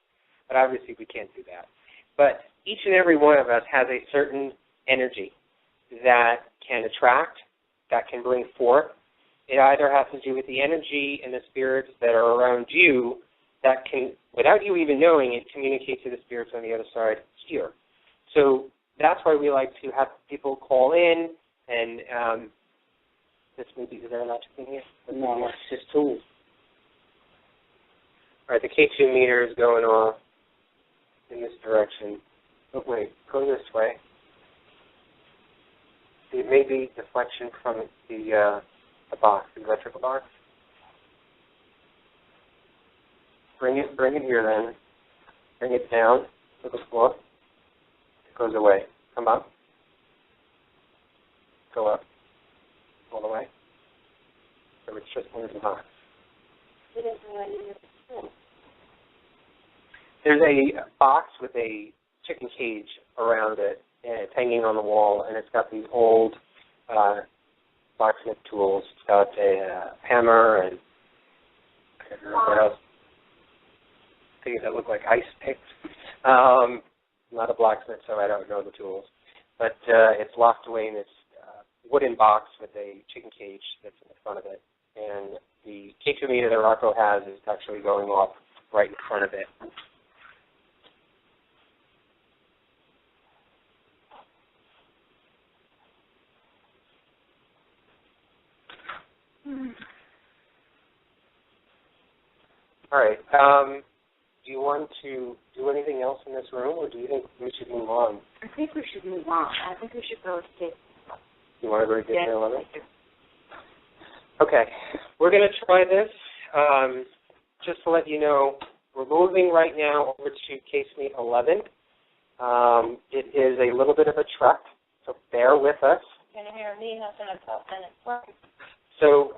Speaker 3: But obviously we can't do that. But each and every one of us has a certain energy that can attract that can bring forth. It either has to do with the energy and the spirits that are around you that can, without you even knowing it, communicate to the spirits on the other side here. So that's why we like to have people call in and this maybe, is there electric in here?
Speaker 5: No, it's just tools.
Speaker 3: All right, the K2 meter is going off in this direction. Oh, wait, go this way. It may be deflection from the box, the electrical box. Bring it here then. Bring it down to the floor. It goes away. Come up. Go up. All the way. So it's just under the box. There's a box with a chicken cage around it, and it's hanging on the wall, and it's got these old blacksmith tools. It's got a hammer and I don't know what else. Things that look like ice picks. I'm not a blacksmith, so I don't know the tools. But it's locked away in this wooden box with a chicken cage that's in the front of it. And the K2 meter that Rocco has is actually going off right in front of it. All right. Do you want to do anything else in this room, or do you think we should move on?
Speaker 4: I think we should move on. I think we should go to case.
Speaker 3: You want to go to case 11? Okay. We're going to try this. Just to let you know, we're moving right now over to casemate 11. It is a little bit of a trek, so bear with us. So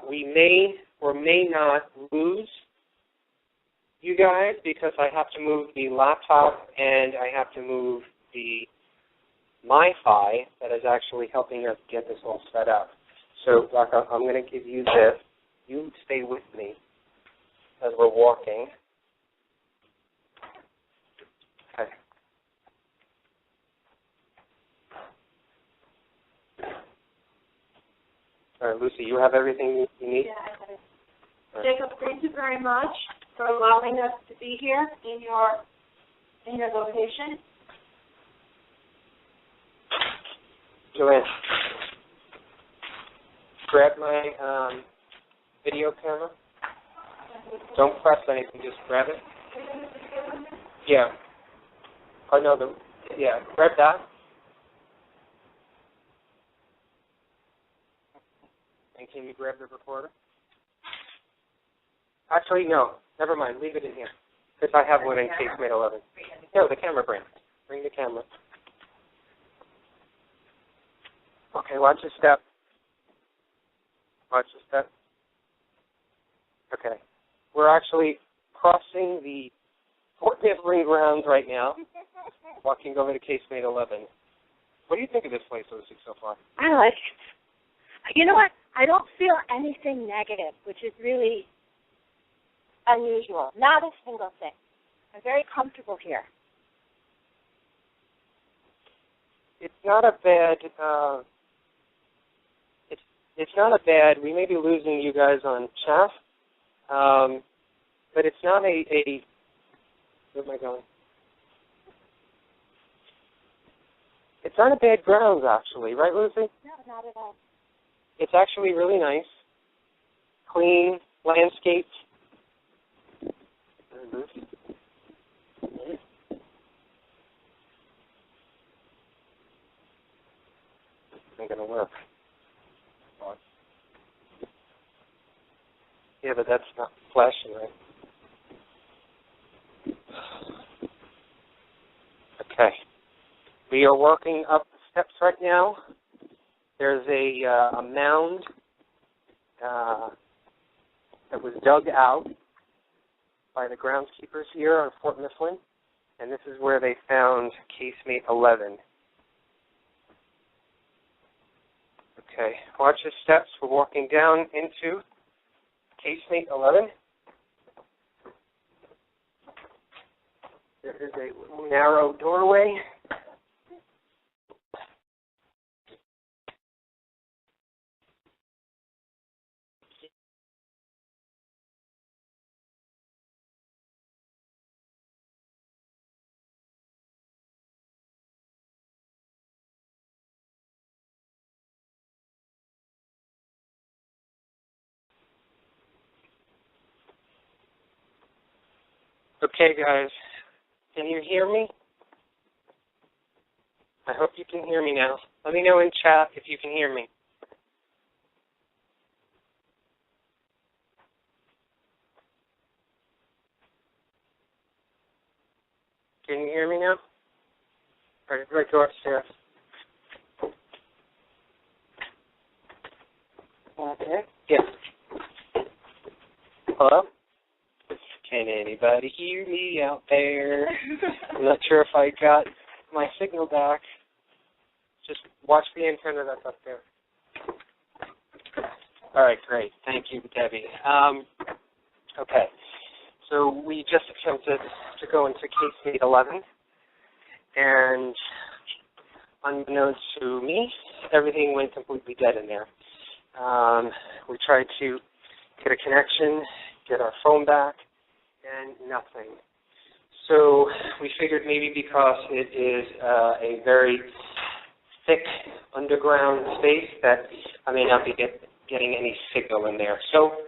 Speaker 3: we may or may not lose you guys because I have to move the laptop and I have to move the MiFi that is actually helping us get this all set up. So, Rocco, I'm going to give you this. You stay with me as we're walking. Okay. All right, Lucy, you have everything you need?
Speaker 4: Yeah, I have it. Jacob, thank you very much for allowing us to be here in your location.
Speaker 3: Joanne, grab my video camera. Don't press anything, just grab it. Yeah. Oh, no, grab that. And can you grab the recorder? Actually, no. Never mind. Leave it in here. Because I have one in casemate 11. No, the camera bring. Bring the camera. Okay, watch your step. Watch your step. Okay. We're actually crossing the Fort Mifflin grounds right now, walking over to casemate 11. What do you think of this place, Lucy, so far?
Speaker 4: I like it. You know what? I don't feel anything negative, which is really unusual. Not a single thing. I'm very comfortable here.
Speaker 3: It's not a bad. It's not a bad. We may be losing you guys on chat, but it's not a. Where am I going? It's not a bad grounds, actually, right, Lucy?
Speaker 4: No, not at all.
Speaker 3: It's actually really nice, clean, landscaped. Ain't gonna work. Yeah, but that's not flashing, right? Okay. We are working up the steps right now. There's a mound that was dug out by the groundskeepers here on Fort Mifflin, and this is where they found casemate 11. Okay, watch your steps. We're walking down into casemate 11. There is a narrow doorway. Okay, guys, can you hear me? I hope you can hear me now. Let me know in chat if you can hear me. Can you hear me now? All right, go upstairs. Okay. Yes. Hello? Can anybody hear me out there? I'm not sure if I got my signal back. Just watch the antenna that's up there. All right, great. Thank you, Debbie. Okay. So we just attempted to go into case 811, and unbeknownst to me, everything went completely dead in there. We tried to get a connection, get our phone back, and nothing. So we figured maybe because it is a very thick underground space that I may not be getting any signal in there. So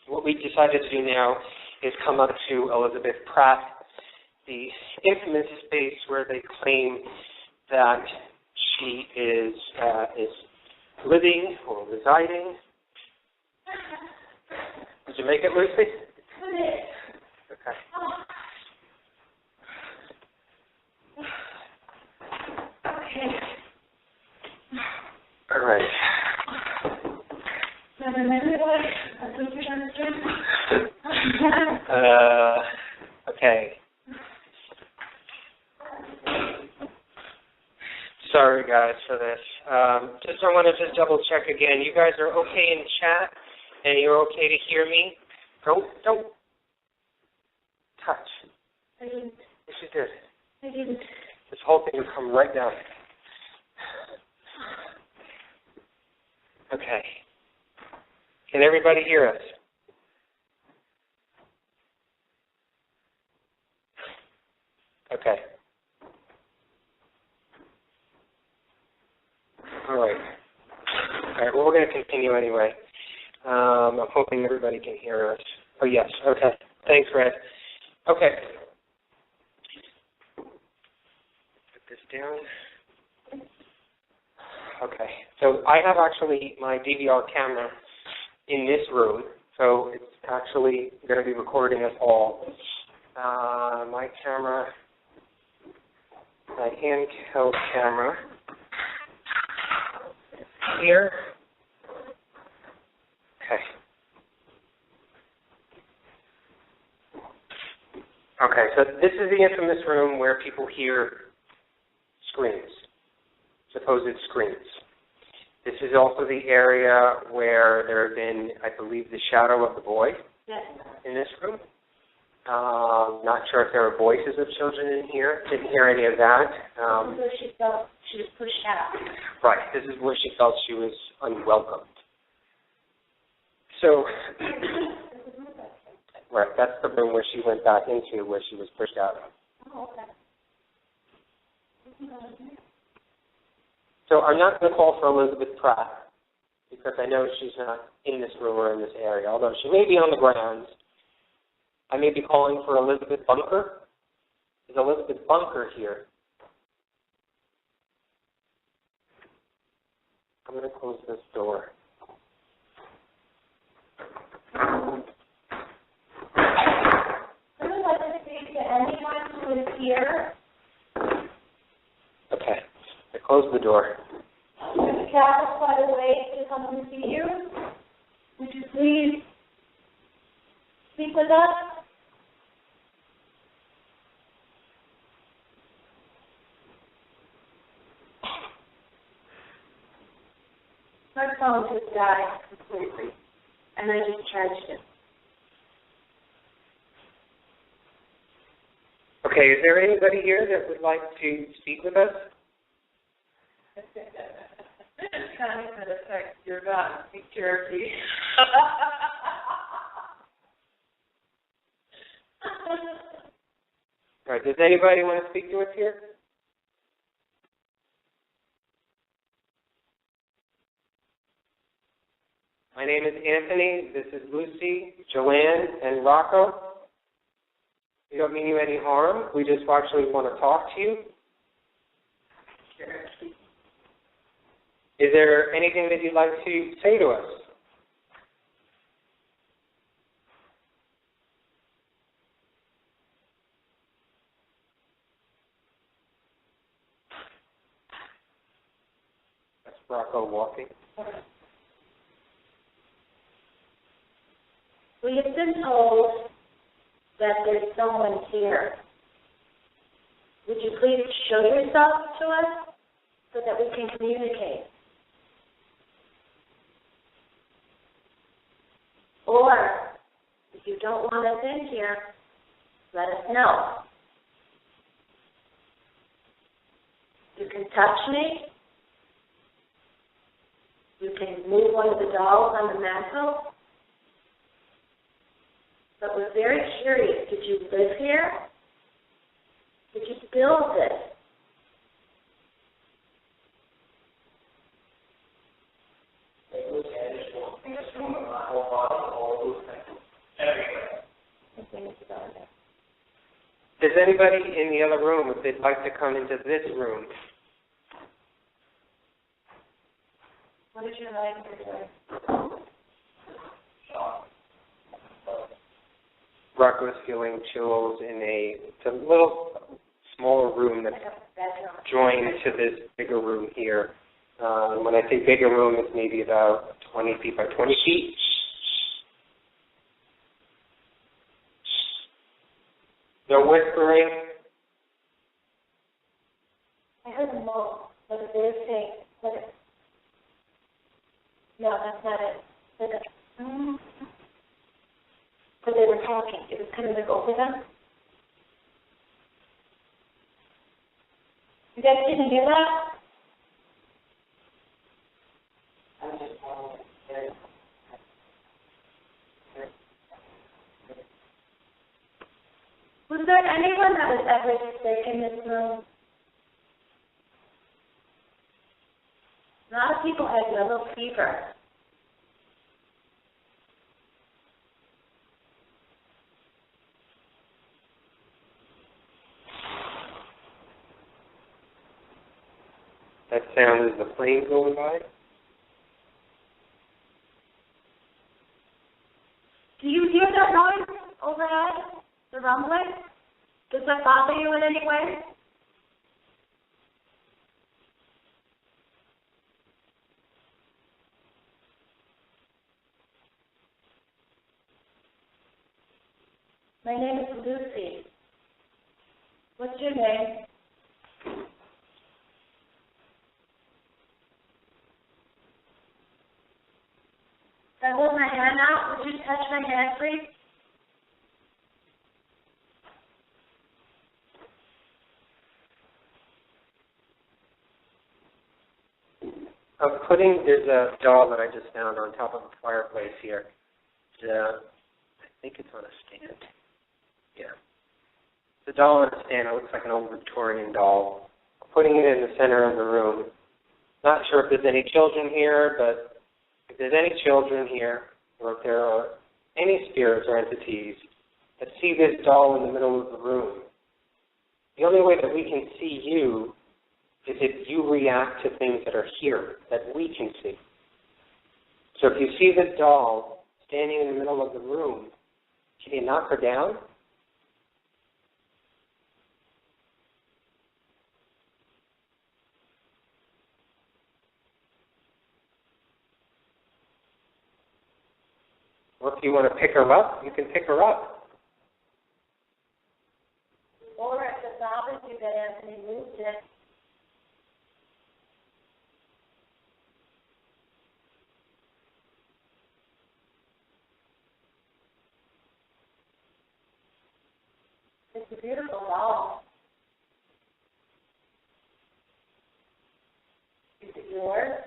Speaker 3: what we decided to do now is come up to Elizabeth Pratt, the infamous space where they claim that she is living or residing. Did you make it, Lucy? Okay. All right. Okay. Sorry, guys, for this. Just I want to just double check again. You guys are okay in chat, and you're okay to hear me? Don't touch.
Speaker 4: I didn't.
Speaker 3: Yes, you did.
Speaker 4: I didn't.
Speaker 3: This whole thing will come right down. Okay. Can everybody hear us? Okay. All right. All right, well, we're going to continue anyway. I'm hoping everybody can hear us. Oh, yes. Okay. Thanks, Red. Okay. Put this down. Okay. So I have actually my DVR camera in this room, so it's actually going to be recording us all. My camera, my handheld camera here. Okay. Okay, so this is the infamous room where people hear screams, supposed screams. This is also the area where there have been, I believe, the shadow of the boy in this room. Not sure if there are voices of children in here. Didn't hear any of that.
Speaker 4: So she felt she was pushed out.
Speaker 3: Right. This is where she felt she was unwelcomed. So, right, that's the room where she went back into, where she was pushed out of.
Speaker 4: Oh, okay.
Speaker 3: So I'm not going to call for Elizabeth Pratt because I know she's not in this room or in this area, although she may be on the grounds. I may be calling for Elizabeth Bunker. Is Elizabeth Bunker here? I'm going to close this door.
Speaker 4: I would like to speak to anyone who is here.
Speaker 3: Okay. I closed the door.
Speaker 4: Mr. Cass, by the way, to come and see you. Would you please speak with us? My phone just died completely, and I just charged it.
Speaker 3: Okay, is there anybody here that would like to speak with us?
Speaker 1: Kind of affect your security.
Speaker 3: All right, does anybody want to speak to us here? My name is Anthony. This is Lucy, Joanne, and Rocco. We don't mean you any harm. We just actually want to talk to you. Is there anything that you'd like to say to us? That's Rocco walking.
Speaker 4: We have been told that there's someone here. Would you please show yourself to us so that we can communicate? Or, if you don't want us in here, let us know. You can touch me. You can move one of the dolls on the mantle. But we're very curious. Did you live here? Did you build this?
Speaker 3: Is anybody in the other room if they'd like to come into this room?
Speaker 4: What did you like to do?
Speaker 3: Rocco's feeling chills in it's a little smaller room that's joined to this bigger room here. When I say bigger room, it's maybe about 20 feet by 20 feet. No whispering.
Speaker 4: I heard a moan, like a bear saying, no, that's not it. Like a, but they were talking. It was kind of like over them. You guys didn't hear that? Was there anyone that was ever sick in this room? A lot of people had yellow fever.
Speaker 3: That sound is the plane going by.
Speaker 4: Do you hear that noise overhead? The rumbling? Does that bother you in any way? My name is Lucy. What's your name? If I hold my hand out, would you touch my hand, please?
Speaker 3: There's a doll that I just found on top of the fireplace here. I think it's on a stand. Yeah. The doll on a stand, it looks like an old Victorian doll. Putting it in the center of the room. Not sure if there's any children here, but if there's any children here, or if there are any spirits or entities that see this doll in the middle of the room, the only way that we can see you is if you react to things that are here, that we can see. So if you see this doll standing in the middle of the room, can you knock her down? Or if you want to pick her up, you can pick her up.
Speaker 4: Or if it's obvious that Anthony moved it. It's a beautiful doll. Is it yours?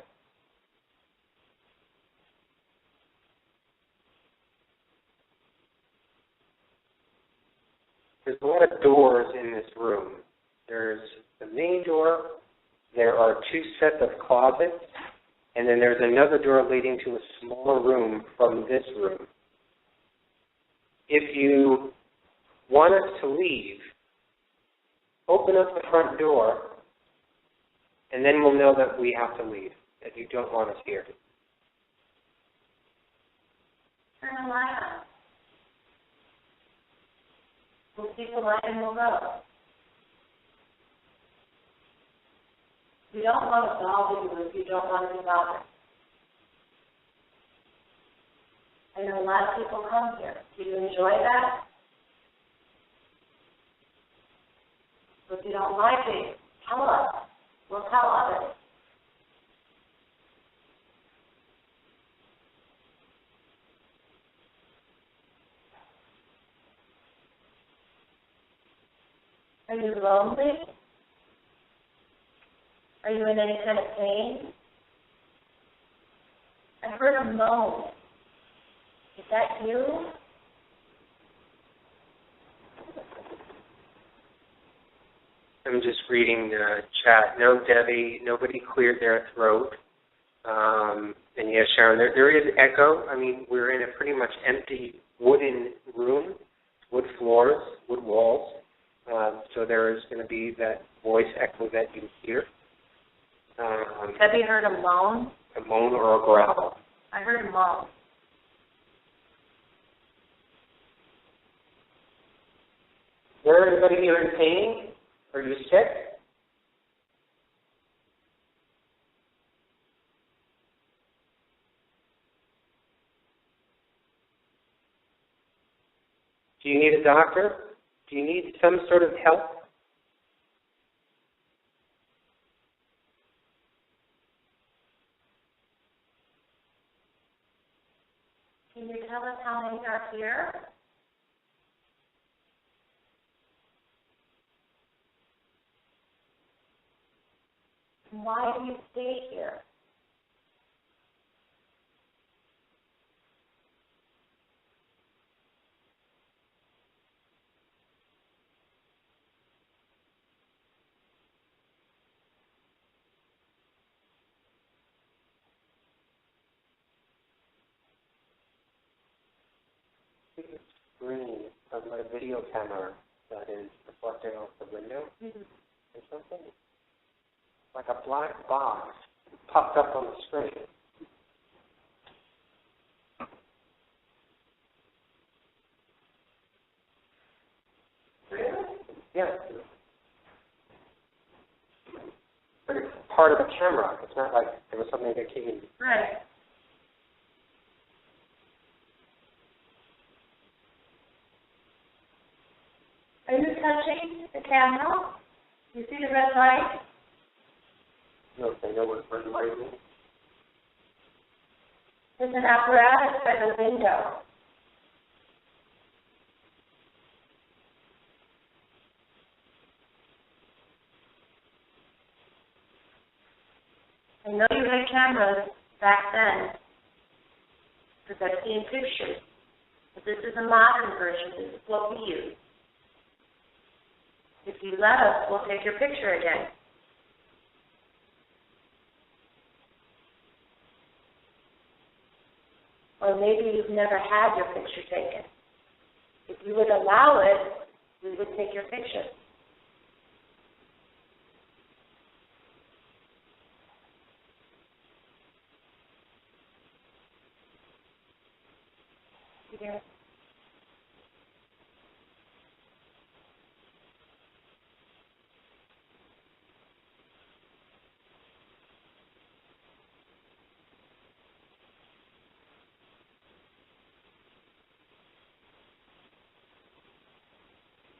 Speaker 3: There's a lot of doors in this room. There's the main door, there are two sets of closets, and then there's another door leading to a smaller room from this room. If you want us to leave, open up the front door, and then we'll know that we have to leave, that you don't want us here.
Speaker 4: Turn the light on. We'll see the light and we'll go. We don't want to bother you if you don't want to be bothered. I know a lot of people come here. Do you enjoy that? If you don't like it, tell us. We'll tell others. Are you lonely? Are you in any kind of pain? I heard a moan. Is that you?
Speaker 3: I'm just reading the chat. No, Debbie, nobody cleared their throat. And yes, Sharon, there is echo. I mean, we're in a pretty much empty wooden room, wood floors, wood walls. So there is going to be that voice echo that you hear.
Speaker 4: Have you heard a moan?
Speaker 3: A moan or a growl.
Speaker 4: I heard a moan.
Speaker 3: Is there anybody here in pain? Are you sick? Do you need a doctor? Do you need some sort of help?
Speaker 4: Can you tell us how many are here? Why do you stay here?
Speaker 3: Screen of my video camera that is reflecting off the window or something. Like a black box popped up on the screen. Really? Yeah. But it's part of the camera. It's not like there was something that came.
Speaker 4: Right. Are you touching the camera? You see the red light?
Speaker 3: No, they know what red light is.
Speaker 4: There's an apparatus by the window. I know you had cameras back then, because I've seen pictures. But this is a modern version. This is what we use. If you let us, we'll take your picture again. Or maybe you've never had your picture taken. If you would allow it, we would take your picture. Yeah.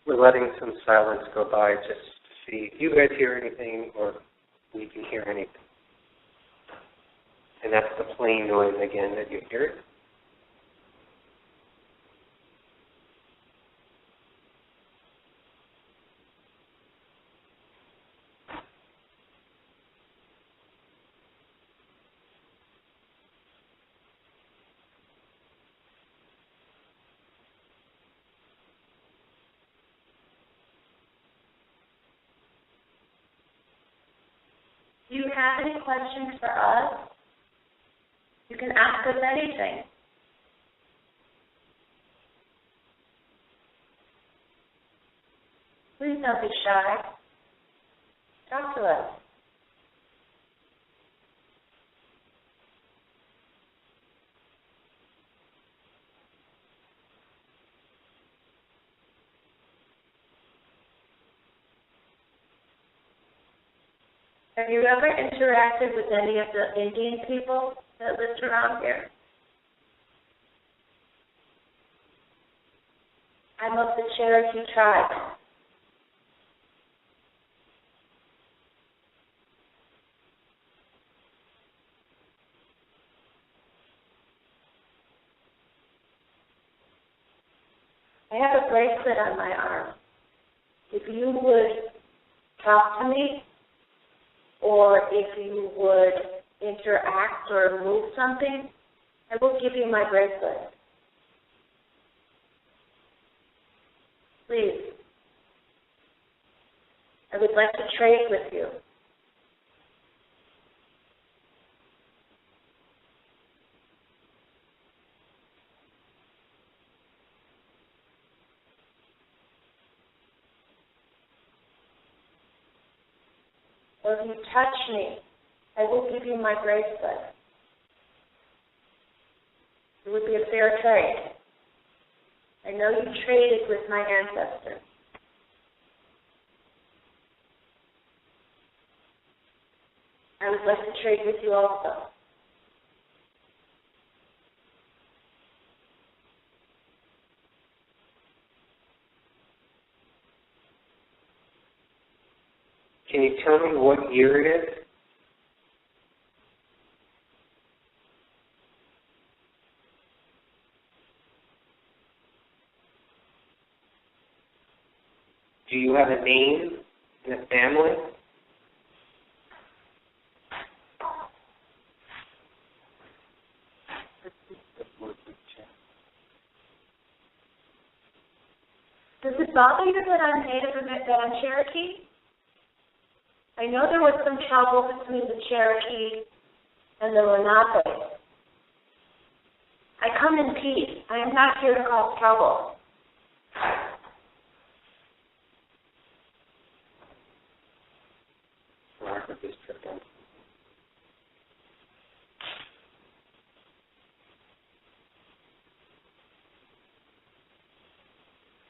Speaker 3: We're letting some silence go by just to see if you guys hear anything or we can hear anything. And that's the plane noise again that you hear.
Speaker 4: Do you have any questions for us? You can ask us anything. Please don't be shy. Talk to us. Have you ever interacted with any of the Indian people that lived around here? I'm of the Cherokee tribe. I have a bracelet on my arm. If you would talk to me, or if you would interact or move something, I will give you my bracelet. Please. I would like to trade with you. Or if you touch me, I will give you my bracelet. It would be a fair trade. I know you traded with my ancestors. I would like to trade with you also.
Speaker 3: Can you tell me what year it is? Do you have a name in the family?
Speaker 4: Does it bother you that I'm Native American, that I'm Cherokee? I know there was some trouble between the Cherokee and the Lenape. I come in peace. I am not here to cause trouble.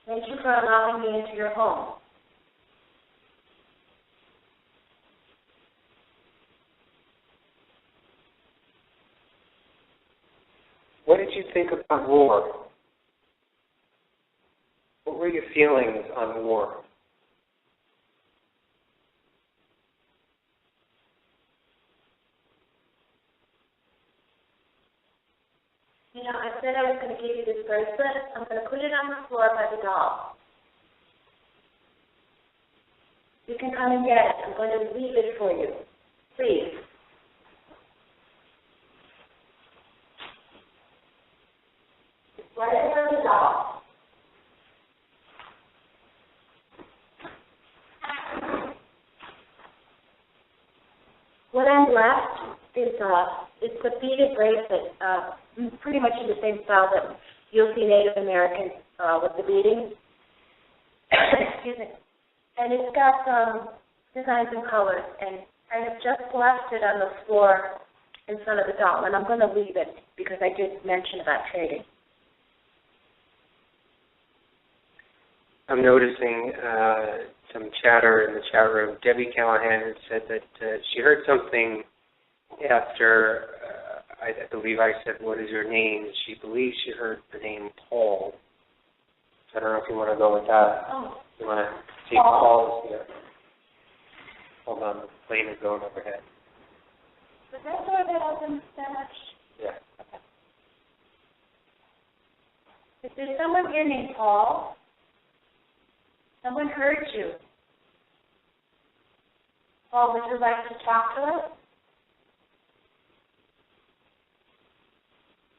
Speaker 4: Thank you for allowing me into your home.
Speaker 3: What did you think about war? What were your feelings on war?
Speaker 4: You know, I said I was going to give you this bracelet. I'm going to put it on the floor by the doll. You can come and get it. I'm going to leave it for you. Please. It's right under the doll. What I'm left is it's a beaded bracelet, pretty much in the same style that you'll see Native Americans with the beading. Excuse me. And it's got designs and colors, and I have just left it on the floor in front of the doll, and I'm going to leave it because I did mention about trading.
Speaker 3: I'm noticing some chatter in the chat room. Debbie Callahan had said that she heard something after I believe I said, "What is your name?" She believes she heard the name Paul. So I don't know if you want to go with that.
Speaker 4: Oh.
Speaker 3: You want to see Paul is here. Hold on, the plane is going overhead.
Speaker 4: Was that door that opened that much?
Speaker 3: Yeah.
Speaker 4: Is there someone here named Paul? Someone heard you. Paul, would you like to talk to us?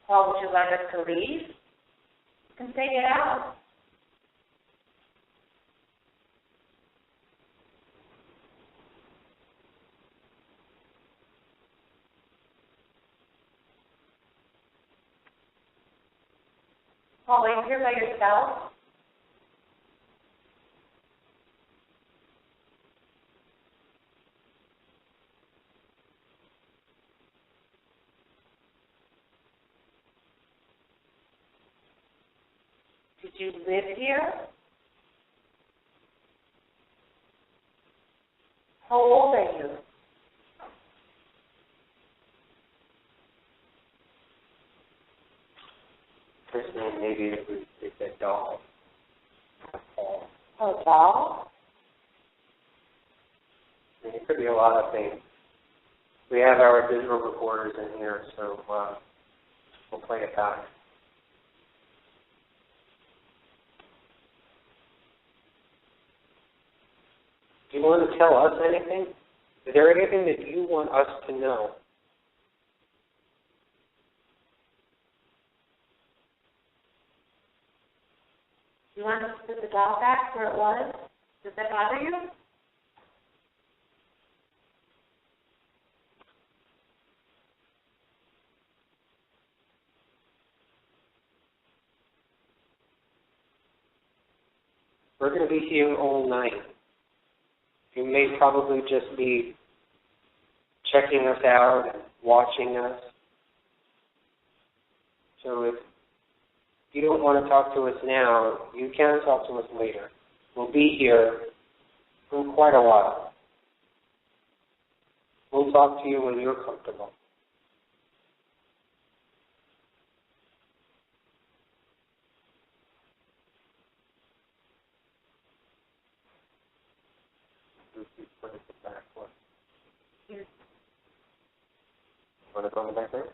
Speaker 4: Paul, would you like us to leave? You can say it out. Paul, are you here by yourself? Did you live here? How old are you?
Speaker 3: Personally, maybe it's a doll.
Speaker 4: A doll?
Speaker 3: I mean, it could be a lot of things. We have our digital recorders in here, so we'll play it back. Do you want to tell us anything? Is there anything that you want us to know?
Speaker 4: You want to put the doll back where it was? Does that bother you?
Speaker 3: We're going to be here all night. You may probably just be checking us out and watching us. So if you don't want to talk to us now, you can talk to us later. We'll be here for quite a while. We'll talk to you when you're comfortable. Want to go in the back there?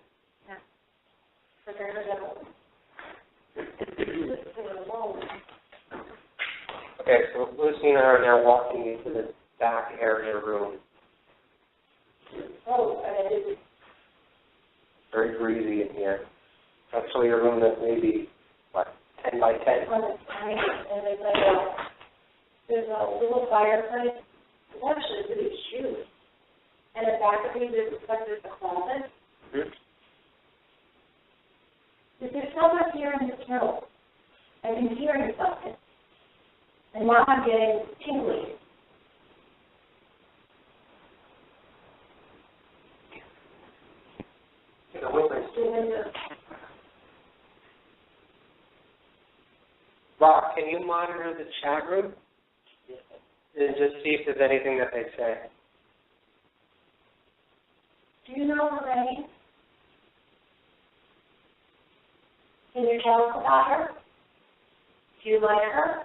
Speaker 4: Yeah.
Speaker 3: Okay, so Lucy and I are now walking into the back area room.
Speaker 4: Oh,
Speaker 3: Very breezy in here. Actually, a room that's maybe, 10 by 10?
Speaker 4: There's a little fireplace. It's actually really huge. And the back of me, there's a closet.
Speaker 3: Mm-hmm.
Speaker 4: If there's someone here in this room, I've been hearing something. And now I'm getting tingly.
Speaker 3: Rob, can you monitor the chat room? And just see if there's anything that they say.
Speaker 4: Do you know Lorraine? Can you tell us about her? Do you like her?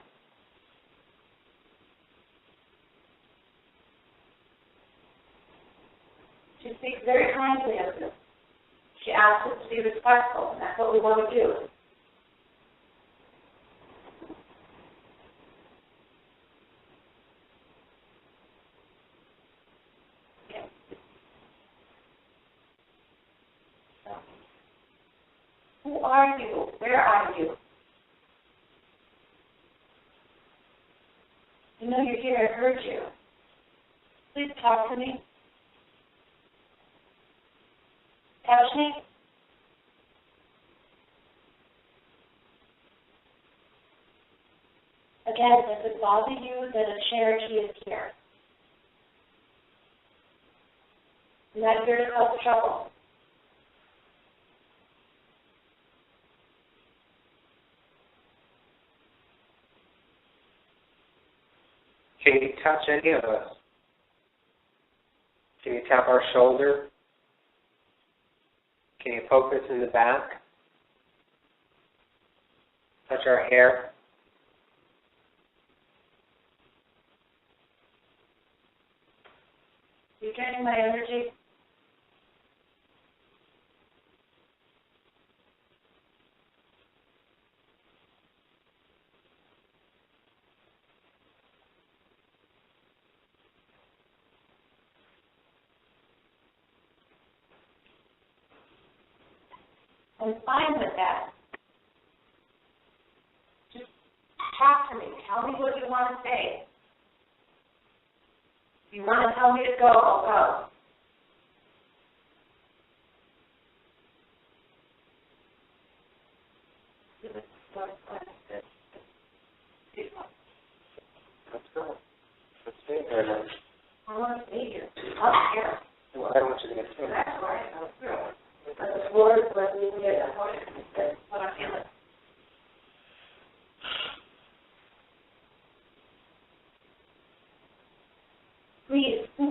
Speaker 4: She speaks very kindly of you. She asks us to be respectful, and that's what we want to do. Who are you? Where are you? You know you're here. I heard you. Please talk to me. Touch me. Again, if it bother you, then a charity is here. I'm not here to cause trouble.
Speaker 3: Can you touch any of us? Can you tap our shoulder? Can you poke us in the back? Touch our hair?
Speaker 4: You're draining my energy. I'm fine with that. Just talk to me. Tell me what you want to say. If you want to tell me to go, I'll go.
Speaker 3: Let's go. Let's stay there then.
Speaker 4: I want to stay here. Up here.
Speaker 3: Well, I don't want you to get sick.
Speaker 4: That's all right. I'll through it. But the floor is letting me get it. That's what I'm feeling.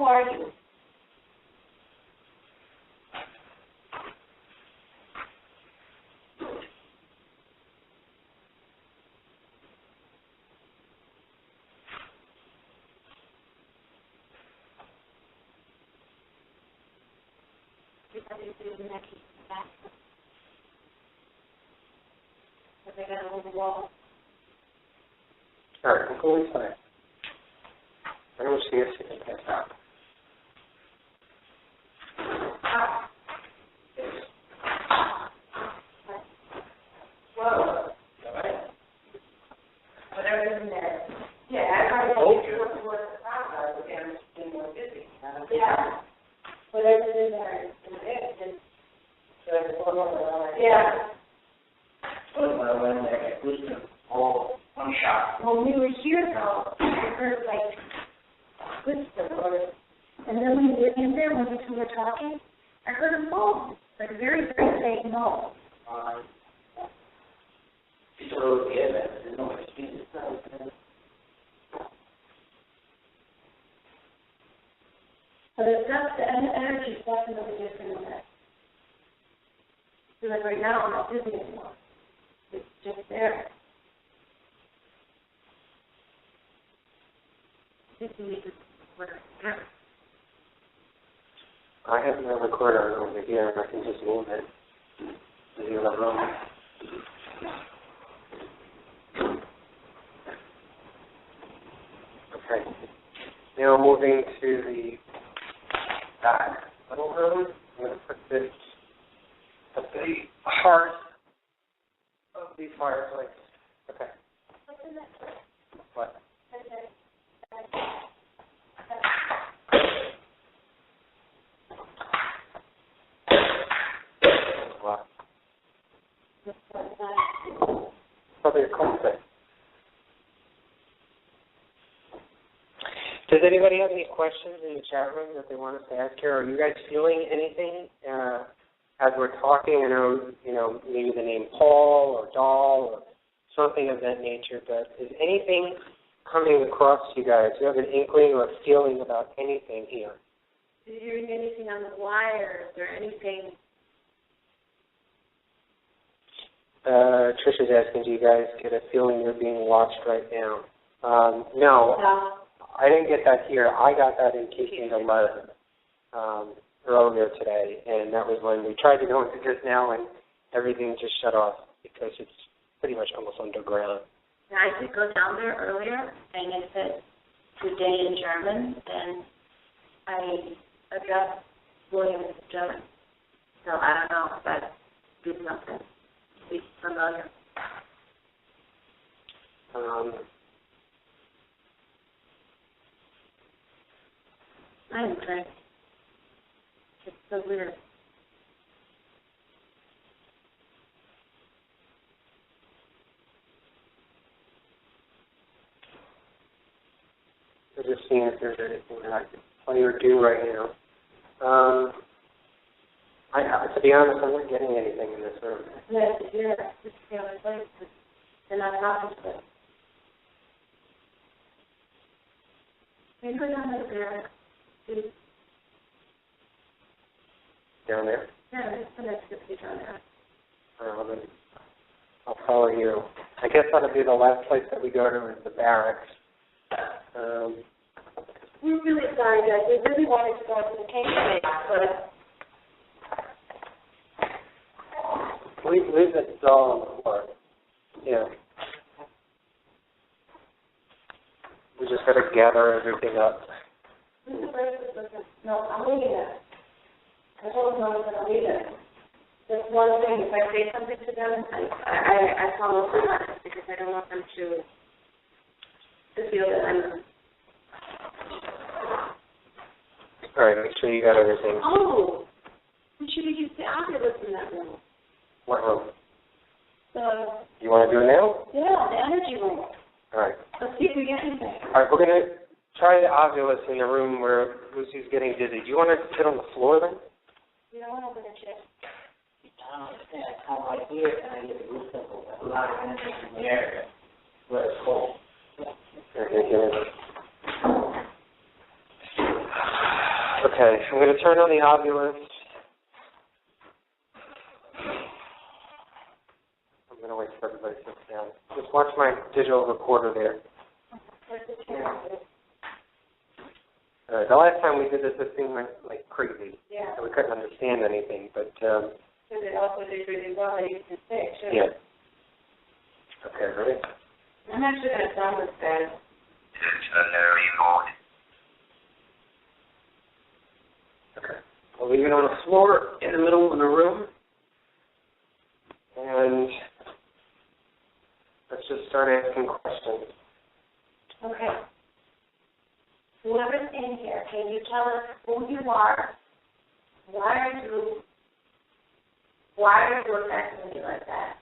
Speaker 4: Who are you? They got a little wall.
Speaker 3: All right, I'm going inside. I don't see a second pass out.
Speaker 4: Whoa. Whatever's in there. Yeah, I told you. Yeah. Whatever's in there. Yeah. When we were here, though, I heard like whispers, and then when we were in there, when we were talking, I heard a moan, like a very, very faint moan. But it's not, the energy is definitely different in that. So like right now, I'm not dizzy anymore. It's just there.
Speaker 3: I have my recorder over here, and I can just move it to the other room. Okay. Now moving to the back little room. I'm going to put this at the heart of the fireplace. Okay. What? What? Probably a concert. Does anybody have any questions in the chat room that they want us to ask here? Are you guys feeling anything as we're talking? I know, maybe the name Paul or Doll or something of that nature, but is anything coming across you guys? Do you have an inkling or a feeling about anything here?
Speaker 4: Are you hearing anything on the wires or anything?
Speaker 3: Trisha's asking, do you guys get a feeling you're being watched right now? No, I didn't get that here. I got that in Casey's 11 earlier today, and that was when we tried to go into just now, and everything just shut off because it's pretty much almost underground.
Speaker 4: I did go down there earlier, and it said today in German, and I addressed William in German. So I don't know if that did something. It's familiar. I am trying. It's so weird.
Speaker 3: I'm just seeing if there's anything that I can play or do right now. To be honest, I'm not getting anything in this room.
Speaker 4: Yeah, it's the other place. They're not talking to it. Maybe go down there.
Speaker 3: Down there?
Speaker 4: Yeah, it's the next 50 down there.
Speaker 3: Then I'll follow you. I guess that'll be the last place that we go to is the barracks.
Speaker 4: We're really sorry, guys. We really wanted to go to the campsite, but
Speaker 3: leave the doll on the floor. Yeah. We just got to gather everything up.
Speaker 4: no, I'm leaving it. I told them I was going to leave it. Just one thing, if I say something to them, I follow through on it because I don't want them to feel that I'm...
Speaker 3: All right, make sure you got everything.
Speaker 4: Oh! We should have used the oculus in that room.
Speaker 3: What room?
Speaker 4: You
Speaker 3: want to do it now?
Speaker 4: Yeah, the energy room.
Speaker 3: All right.
Speaker 4: Let's see if we get anything.
Speaker 3: All right, we're going to try the Ovilus in the room where Lucy's getting dizzy. Do you want to sit on the floor then?
Speaker 4: You don't want to open a chair.
Speaker 5: I don't understand. I come right here and I get the roof up with a lot of energy in the area where it's cold.
Speaker 3: Okay, give me Okay, I'm going to turn on the Ovilus. I'm going to wait for everybody to sit down. Just watch my digital recorder there. The last time we did this thing went like crazy.
Speaker 4: Yeah.
Speaker 3: So we couldn't understand anything, but...
Speaker 4: Because it also did really well. I used to say, too.
Speaker 3: Yeah. Okay, ready?
Speaker 4: I'm actually going to sound this bad.
Speaker 3: Okay. We'll leave it on the floor in the middle of the room. And let's just start asking questions.
Speaker 4: Okay. Whoever's in here, can you tell us who you are? Why are you affecting me like that?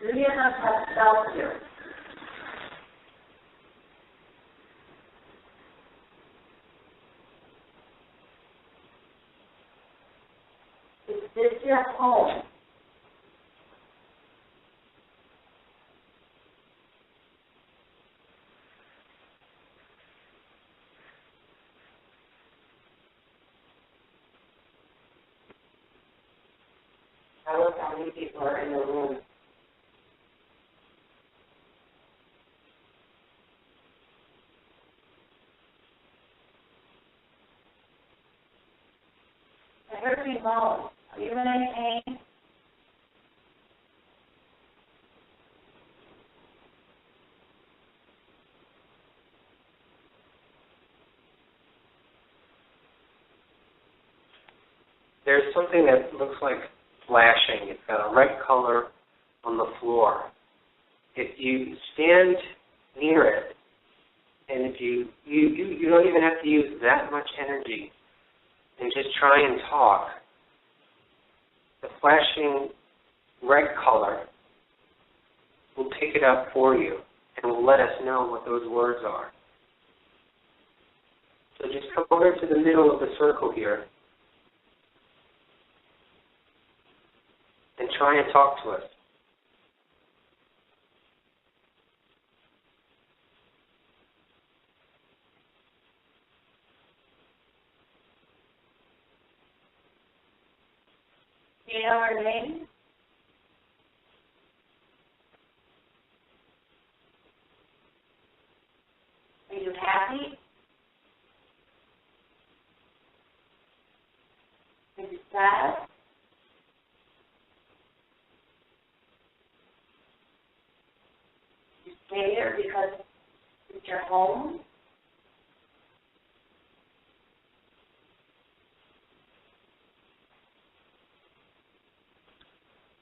Speaker 4: Do you have self-care? Is this your home? I look how many people are in the room. I heard you moan. Are you in any pain?
Speaker 3: There's something that looks like flashing. It's got a red color on the floor. If you stand near it, and if you don't even have to use that much energy, and just try and talk, the flashing red color will pick it up for you and will let us know what those words are. So just come over to the middle of the circle here and try and talk to us.
Speaker 4: Do you know her name? Are you happy? Are you sad? You stay there because it's your home?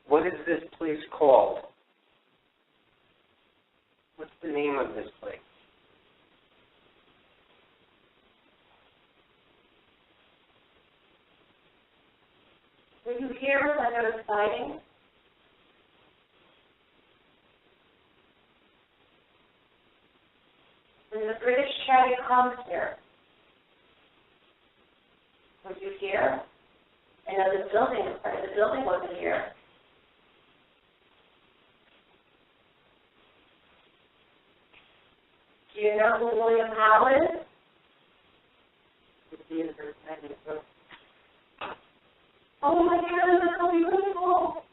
Speaker 3: What is this place called? What's the name of this place?
Speaker 4: Were you here when there was fighting? When the British tried to come here, were you here? I know the building wasn't here. Do you know who William Howe is? Oh my God, that's so beautiful.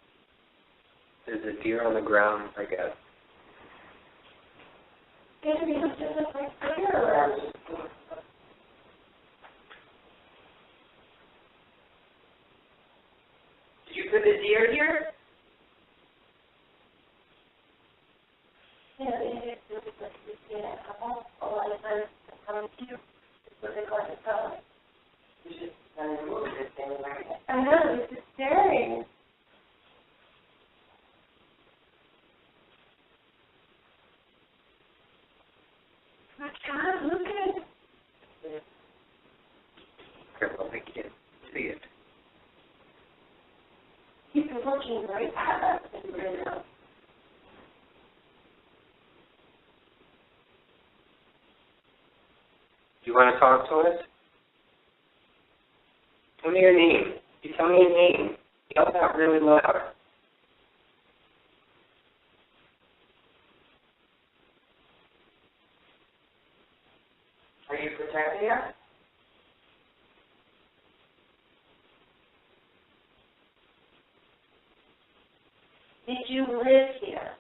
Speaker 3: There's a deer on the ground, I guess.
Speaker 4: It was just like deer. Did you put the deer here? Yeah, they did. Yeah, a lot of times come to you. It's what they call it. You just move this thing right. I know, it's just staring. My God, look at it.
Speaker 3: Careful, I can't see it.
Speaker 4: He's looking right at us right now.
Speaker 3: Do you want to talk to us? Tell me your name. You tell me your name. Yell it out really loud.
Speaker 4: area? Did you live here?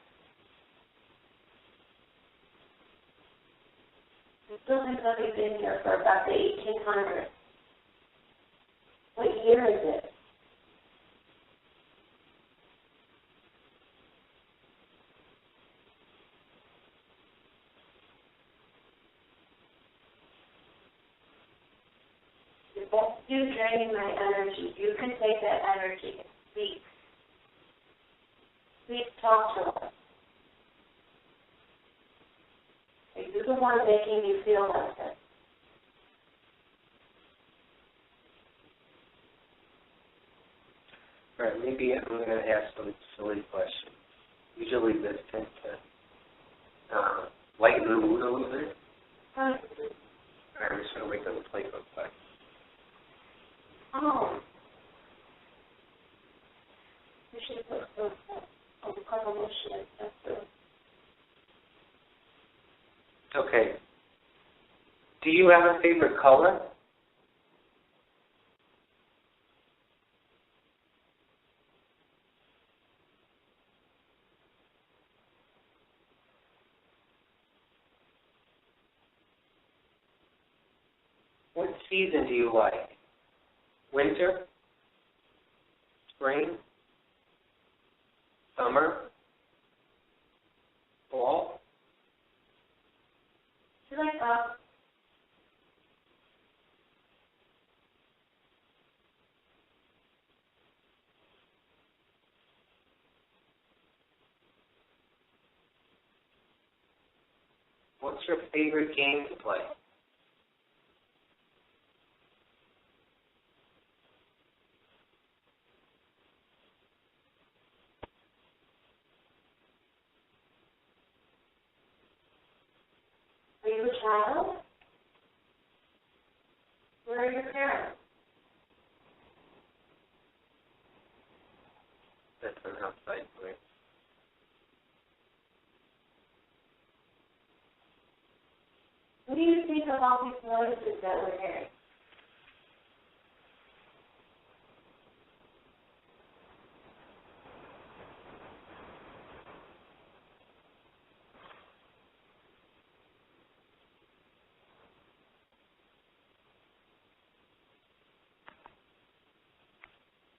Speaker 4: The building's only been here for about the 1800s. What year is it? That's you draining my energy. You can take that energy and speak. Please talk to us. Are you the one making you feel like this?
Speaker 3: All right, maybe I'm going to ask some silly questions. Usually this tends to lighten the mood a little bit. All right, I'm just going to wait on the plate real quick.
Speaker 4: Oh. You should put the combination. That's good.
Speaker 3: Okay. Do you have a favorite color? What season do you like? Winter? Spring? Summer? Fall?
Speaker 4: Do you like
Speaker 3: What's your favorite game to play?
Speaker 4: Are you a child? Where are your parents?
Speaker 3: That's an outside place.
Speaker 4: What do you think of all these noises that we're hearing?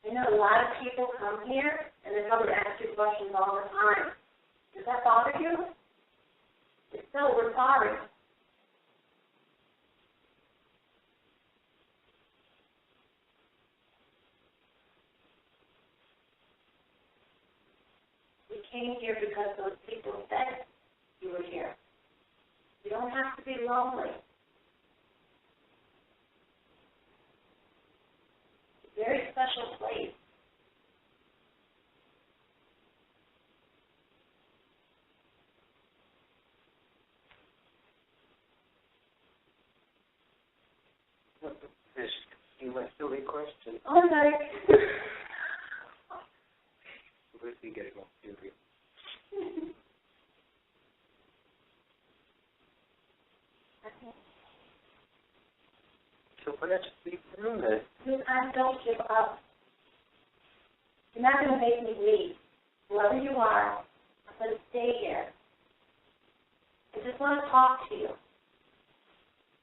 Speaker 4: I know a lot of people come here and they come to ask you questions all the time. Does that bother you? If so, we're sorry. We came here because those people said you were here. You don't have to be lonely. It's a very special place.
Speaker 3: You a silly question.
Speaker 4: Oh, no.
Speaker 3: Where's he getting off serious? So why not just leave the room then?
Speaker 4: Because I don't give up. You're not going to make me leave. Whoever you are, I'm going to stay here. I just want to talk to you.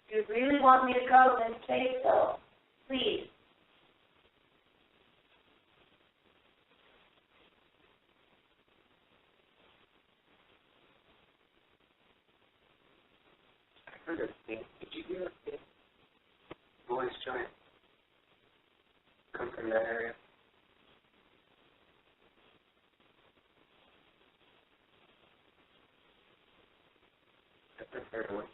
Speaker 4: If you really want me to go, then say so. Please.
Speaker 3: I heard a thing. Did you hear a thing? Boys giant. Come from that area. I've heard one.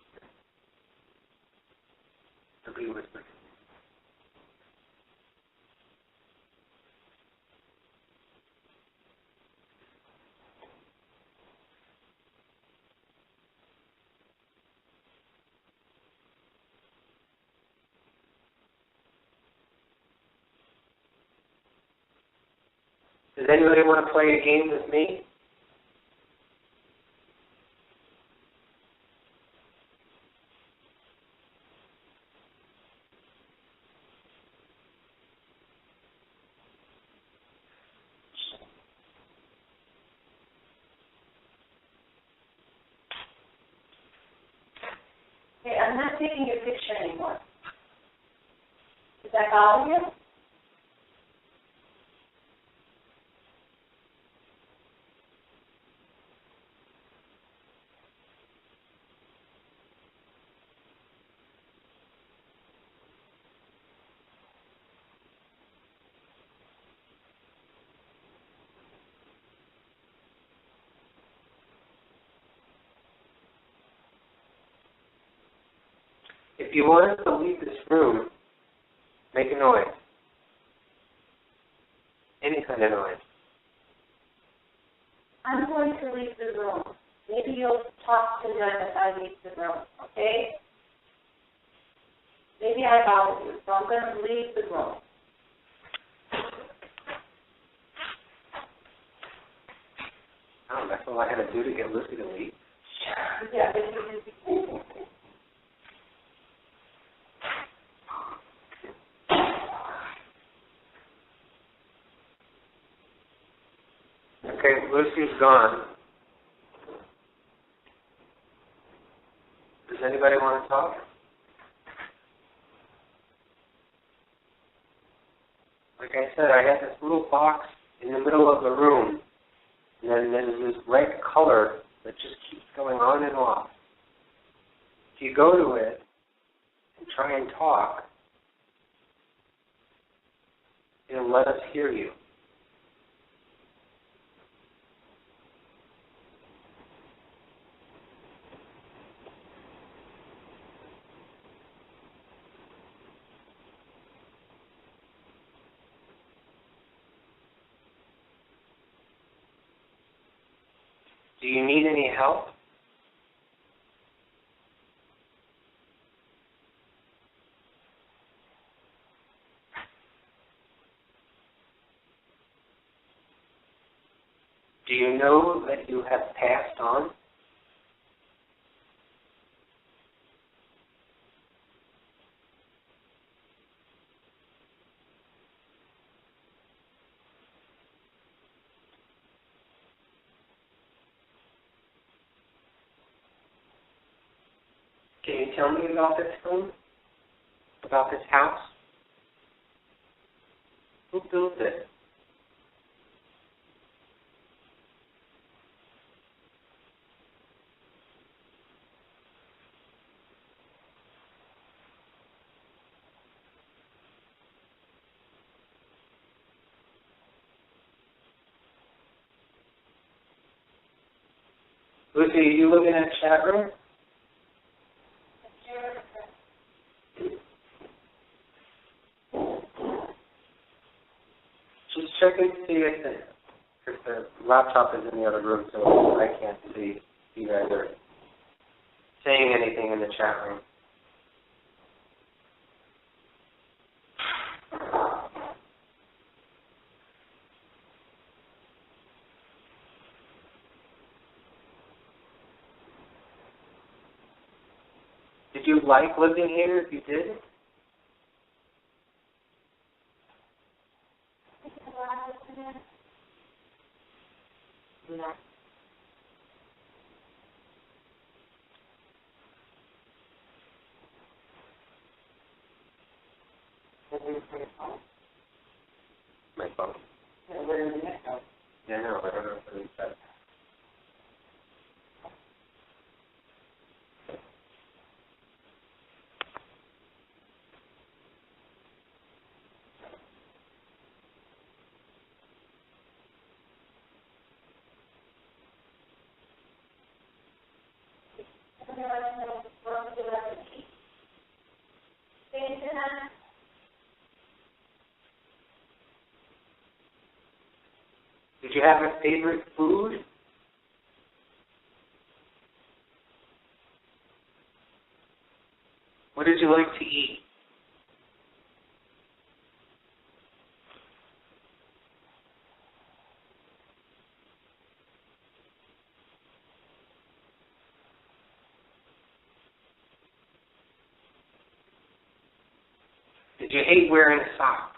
Speaker 3: Somebody whispered. Does anybody want to play a game with me?
Speaker 4: Okay, I'm not taking your picture anymore. Is that bothering you?
Speaker 3: If you want us to leave this room, make a noise. Any kind of noise.
Speaker 4: I'm going to leave the room. Maybe you'll talk to them as I leave the room, okay? Maybe I bother you, so I'm going to leave the room.
Speaker 3: Oh, that's all I had to do to get Lucy to leave?
Speaker 4: Yeah.
Speaker 3: Okay, Lucy's gone. Does anybody want to talk? Like I said, I have this little box in the middle of the room, and then there's this red color that just keeps going on and off. If you go to it and try and talk, it'll let us hear you. Do you need any help? Do you know that you have passed on? Can you tell me about this room? About this house? Who built it? Lucy, you live in that chat room? Just check and see if the laptop is in the other room, so I can't see you guys are saying anything in the chat room. Did you like living here if you did?
Speaker 4: No.
Speaker 3: My phone. Yeah, no, I don't know if it is that. Did you have a favorite food? What did you like to eat? Did you hate wearing socks?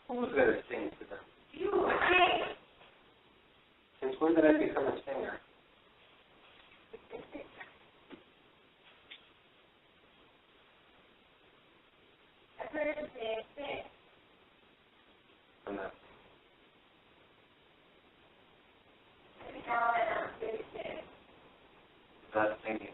Speaker 3: Who's going to sing to them?
Speaker 4: You, hey.
Speaker 3: Since when did I become a singer?
Speaker 4: I've heard it say.
Speaker 3: I'm not. Not singing.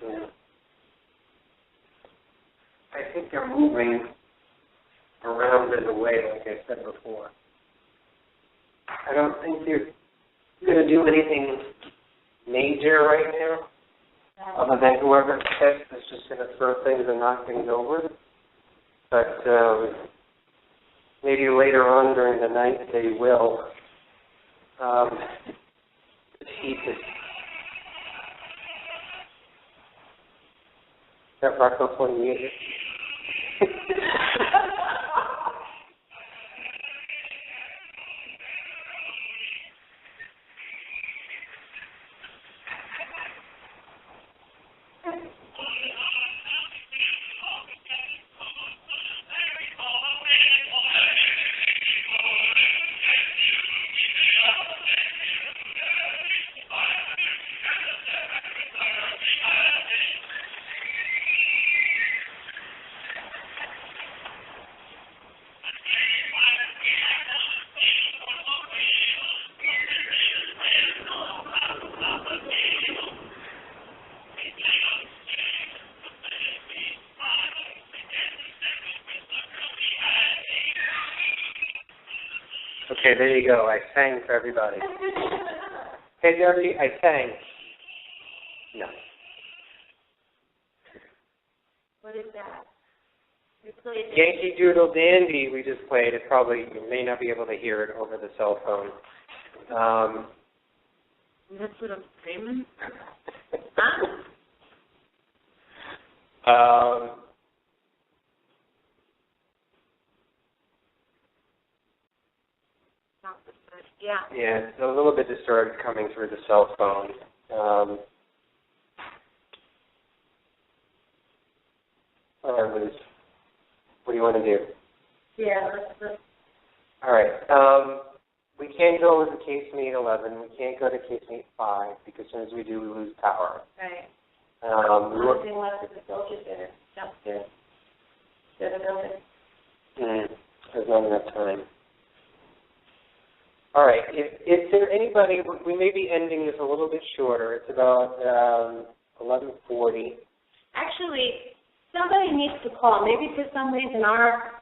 Speaker 3: Yeah. I think they're moving around in a way, like I said before. I don't think they're going to do anything major right now, other than whoever tests is just going to throw things and knock things over. But maybe later on during the night they will. Heat is that Rocco playing music. Okay, there you go. I sang for everybody. Hey, Darcy, I sang. No.
Speaker 4: What is that? You played it.
Speaker 3: Yankee Doodle Dandy we just played. It probably, you may not be able to hear it over the cell phone.
Speaker 4: That's what I'm screaming? Yeah.
Speaker 3: Yeah, it's a little bit disturbed coming through the cell phone. Liz, what do you want to do?
Speaker 4: Yeah, let's
Speaker 3: all right. We can't go with the casemate 11. We can't go to casemate 5 because as soon as we do, we lose power.
Speaker 4: right.
Speaker 3: We
Speaker 4: One thing left is the soldier center downstairs. The other building.
Speaker 3: There's not enough time. All right. Is there anybody? We may be ending this a little bit shorter. It's about 11:40.
Speaker 4: Actually, somebody needs to call. Maybe for some reason our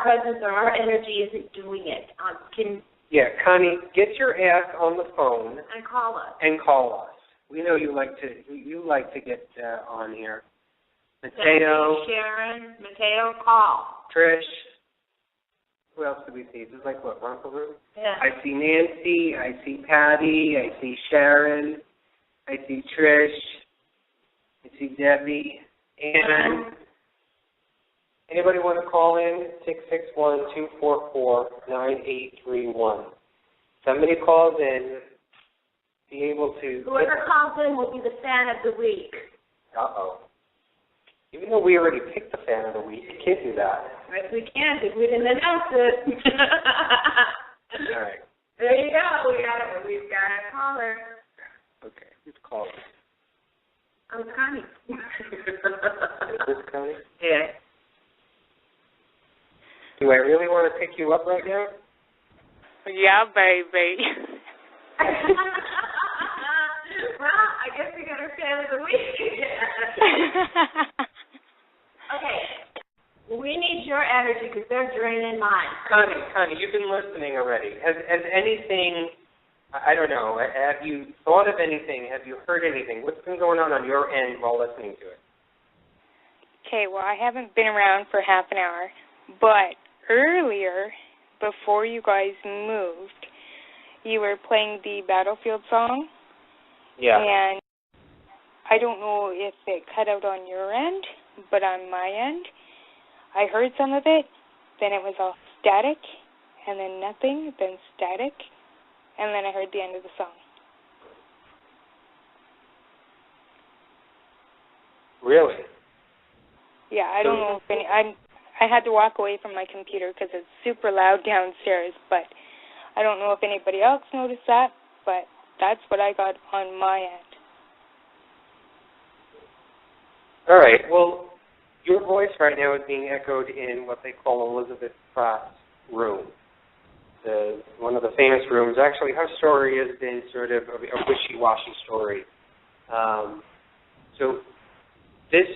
Speaker 4: presence or our energy isn't doing it.
Speaker 3: Yeah, Connie, get your ass on the phone
Speaker 4: And call us.
Speaker 3: and call us. We know you like to get on here. Mateo,
Speaker 4: Sharon, Mateo, call.
Speaker 3: Trish. Who else do we see? This is like what, Romper Room?
Speaker 4: Yeah.
Speaker 3: I see Nancy. I see Patty. I see Sharon. I see Trish. I see Debbie. And anybody want to call in? 661-244-9831. Somebody calls in. Be able to.
Speaker 4: Whoever calls in will be the fan of the week.
Speaker 3: Uh-oh. Even though we already picked the fan of the week, you can't do that.
Speaker 4: Yes, we can, because we didn't announce it.
Speaker 3: All right.
Speaker 4: There you go. We've got a caller.
Speaker 3: Okay. Who's calling?
Speaker 4: I'm Connie.
Speaker 3: Is this Connie?
Speaker 4: Yeah.
Speaker 3: Do I really want to pick you up right now?
Speaker 6: Yeah, baby.
Speaker 4: Well, I guess we got our fan of the week. Okay. We need your energy because they're draining mine.
Speaker 3: Connie, you've been listening already. Has anything, I don't know, have you thought of anything? Have you heard anything? What's been going on your end while listening to it?
Speaker 6: Okay, well, I haven't been around for half an hour, but earlier before you guys moved, you were playing the Battlefield song.
Speaker 3: Yeah.
Speaker 6: And I don't know if it cut out on your end, but on my end, I heard some of it, then it was all static, and then nothing, then static, and then I heard the end of the song.
Speaker 3: Really?
Speaker 6: Yeah, I don't know if any. I had to walk away from my computer because it's super loud downstairs, but I don't know if anybody else noticed that, but that's what I got on my end.
Speaker 3: All right. Well, your voice right now is being echoed in what they call Elizabeth Pratt's room, one of the famous rooms. Actually, her story has been sort of a wishy-washy story. So this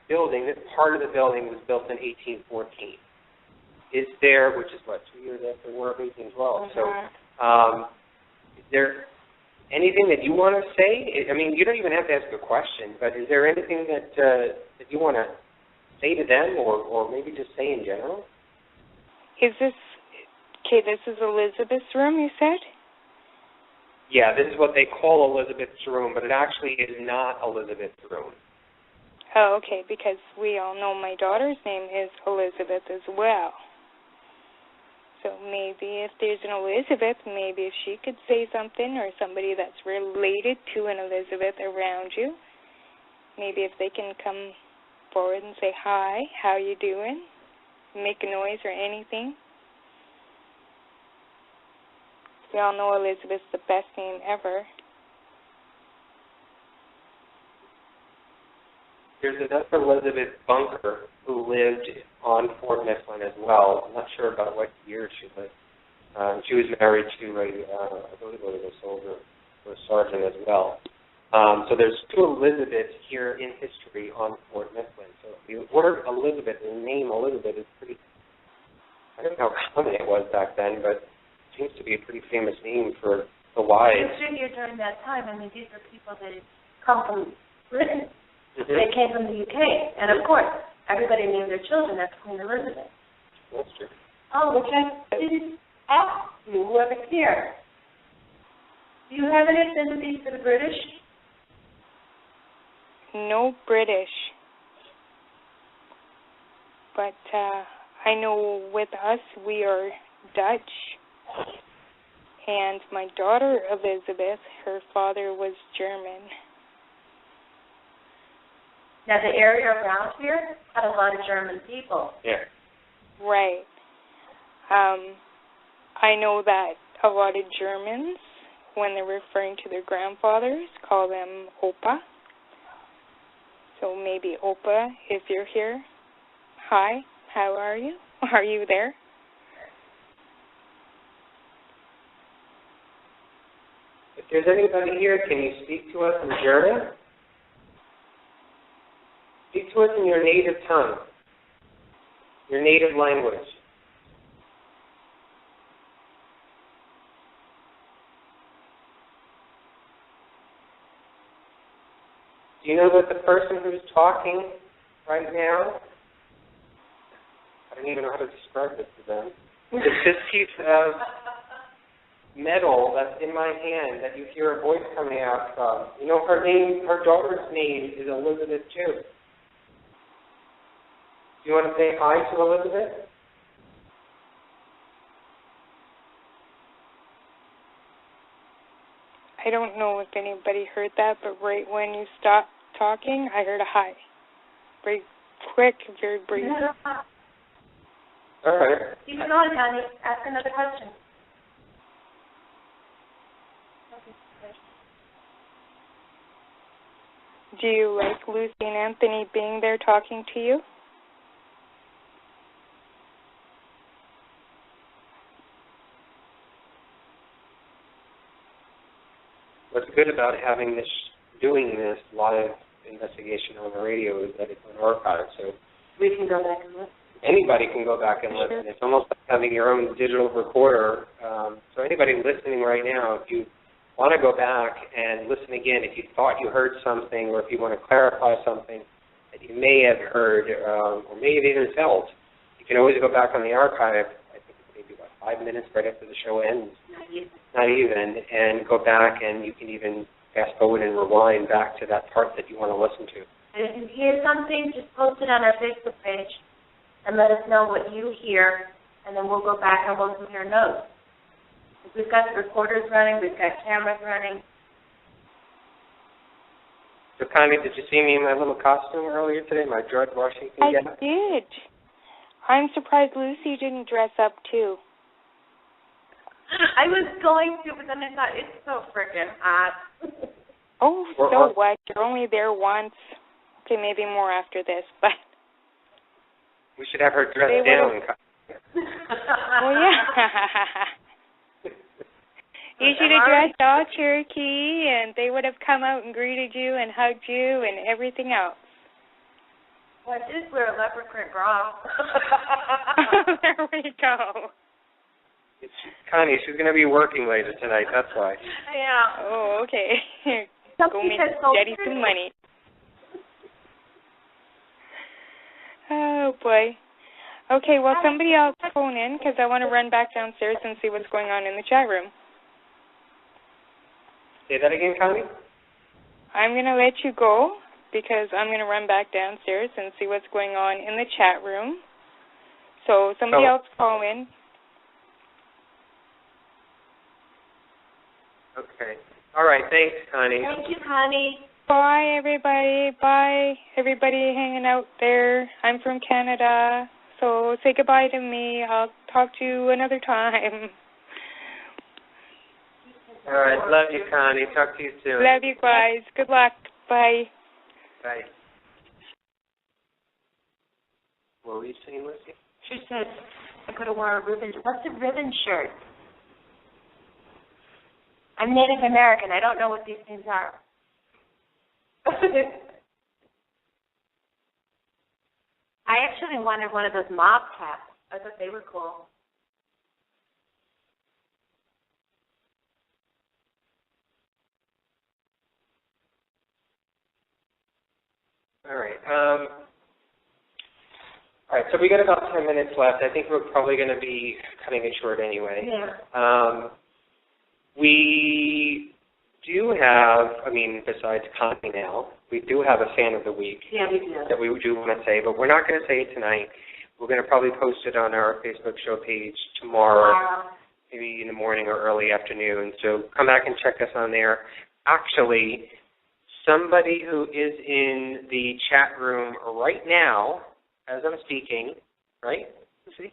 Speaker 3: building, this part of the building was built in 1814. It's there, which is, 2 years after the War of 1812. So is there anything that you want to say? I mean, you don't even have to ask a question, but is there anything that you want to say to them or maybe just say in general?
Speaker 6: Is this, okay, this is Elizabeth's room, you said?
Speaker 3: Yeah, this is what they call Elizabeth's room, but it actually is not Elizabeth's room.
Speaker 6: Oh, okay, because we all know my daughter's name is Elizabeth as well. So maybe if there's an Elizabeth, maybe if she could say something, or somebody that's related to an Elizabeth around you, maybe if they can come forward and say, hi, how you doing? Make a noise or anything. We all know Elizabeth's the best name ever.
Speaker 3: There's another Elizabeth Bunker who lived on Fort Mifflin as well. I'm not sure about what year she lived. She was married to I believe it was a soldier or a sergeant as well. So there's two Elizabeths here in history on Fort Mifflin. So the word Elizabeth, the name Elizabeth is pretty, I don't know how common it was back then, but it seems to be a pretty famous name for the wives.
Speaker 4: I figure during that time, I mean, these are people that had come from Britain. They came from the UK, and of course, everybody named their children after Queen Elizabeth.
Speaker 3: That's true.
Speaker 4: Oh, which I didn't ask you, whoever's here. Do you have any sympathy for the British?
Speaker 6: No British. But I know with us, we are Dutch. And my daughter, Elizabeth, her father was German.
Speaker 4: Now, the area around here had a lot of German people.
Speaker 3: Yeah.
Speaker 6: Right. I know that a lot of Germans, when they're referring to their grandfathers, call them Opa. So maybe Opa, if you're here, hi, how are you? Are you there?
Speaker 3: If there's anybody here, can you speak to us in German? Speak to us in your native tongue, your native language. Do you know that the person who's talking right now, I don't even know how to describe this to them, it's this piece of metal that's in my hand that you hear a voice coming out from. You know, her daughter's name is Elizabeth too. Do you want to say hi to Elizabeth?
Speaker 6: I don't know if anybody heard that, but right when you stopped talking, I heard a hi. Very quick, very brief.
Speaker 3: All right.
Speaker 4: Keep it on, honey. Ask another question.
Speaker 6: Do you like Lucy and Anthony being there talking to you?
Speaker 3: What's good about doing this live investigation on the radio is that it's an archive, so
Speaker 4: We can go back and look.
Speaker 3: anybody can go back and listen. It's almost like having your own digital recorder. So anybody listening right now, if you want to go back and listen again, if you thought you heard something, or if you want to clarify something that you may have heard or may have even felt, you can always go back on the archive. I think it's maybe about 5 minutes right after the show ends. Not even. And go back and you can even fast forward and rewind back to that part that you want to listen to.
Speaker 4: And if you hear something, just post it on our Facebook page and let us know what you hear, and then we'll go back and we'll compare notes. We've got the recorders running, we've got cameras running.
Speaker 3: So, Connie, did you see me in my little costume earlier today, my George Washington
Speaker 6: I
Speaker 3: getup?
Speaker 6: did. I'm surprised Lucy didn't dress up, too.
Speaker 4: I was going to, but then I thought, it's so frickin' hot.
Speaker 6: Oh, so what? You're only there once. Okay, maybe more after this, but...
Speaker 3: We should have her dressed down.
Speaker 6: Well, yeah. You should have dressed all turkey, and they would have come out and greeted you and hugged you and everything else.
Speaker 4: Well, I did wear a leopard print bra.
Speaker 6: There we go.
Speaker 3: Connie, she's going to be working later tonight, that's why.
Speaker 4: Yeah.
Speaker 6: Oh, okay. Go make Daddy some money. Oh, boy. Okay, well, somebody else phone in because I want to run back downstairs and see what's going on in the chat room.
Speaker 3: Say that again, Connie?
Speaker 6: I'm going to let you go because I'm going to run back downstairs and see what's going on in the chat room. So somebody else call in.
Speaker 3: Okay. All right, thanks, Connie.
Speaker 4: Thank you, Connie.
Speaker 6: Bye, everybody. Bye, everybody hanging out there. I'm from Canada, so say goodbye to me. I'll talk to you another time.
Speaker 3: All right, love you, Connie. Talk to you soon.
Speaker 6: Love you guys. Good luck. Bye.
Speaker 3: Bye. What were you saying, Lucy?
Speaker 4: She said I could have worn a ribbon. What's a ribbon shirt? I'm Native American. I don't know what these things are. I actually wanted one of those mob caps. I thought they were cool.
Speaker 3: All right, so we got about 10 minutes left. I think we're probably going to be cutting it short anyway.
Speaker 4: Yeah.
Speaker 3: We do have, besides Connie now, we do have a fan of the week.
Speaker 4: Yeah, we do.
Speaker 3: That we do want to say, but we're not going to say it tonight. We're going to probably post it on our Facebook show page tomorrow, maybe in the morning or early afternoon. So come back and check us on there. Actually, somebody who is in the chat room right now, as I'm speaking, right? See?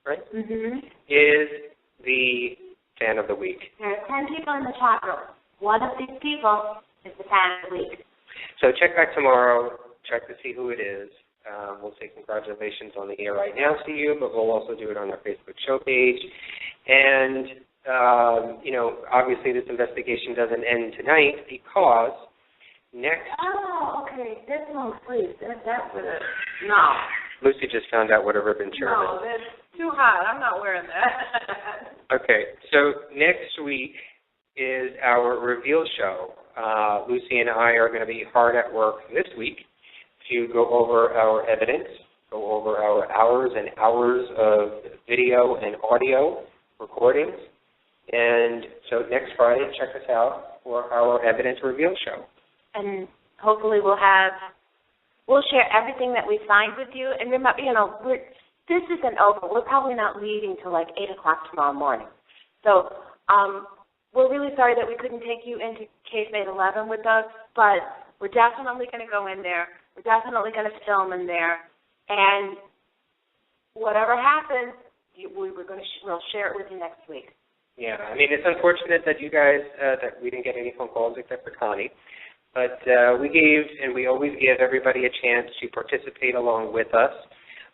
Speaker 3: Right?
Speaker 4: Mm-hmm.
Speaker 3: Is the fan of the week.
Speaker 4: There are 10 people in the chat room. One of these people is the fan of the week.
Speaker 3: So check back tomorrow, check to see who it is. We'll say congratulations on the air right now to you, but we'll also do it on our Facebook show page. And, obviously this investigation doesn't end tonight because next...
Speaker 4: Oh, okay. This one, please. That would have... No.
Speaker 3: Lucy just found out what a ribbon shirt is.
Speaker 4: No, that's too hot. I'm not wearing that.
Speaker 3: Okay, so next week is our reveal show. Lucy and I are going to be hard at work this week to go over our evidence, go over our hours and hours of video and audio recordings. And so next Friday, check us out for our evidence reveal show.
Speaker 4: And hopefully we'll share everything that we find with you. And remember, this isn't over. We're probably not leaving till like 8 o'clock tomorrow morning. So we're really sorry that we couldn't take you into Case 811 with us, but we're definitely going to go in there. We're definitely going to film in there. And whatever happens, we'll share it with you next week.
Speaker 3: Yeah, it's unfortunate that you guys, that we didn't get any phone calls except for Connie. But we gave, and we always give everybody a chance to participate along with us.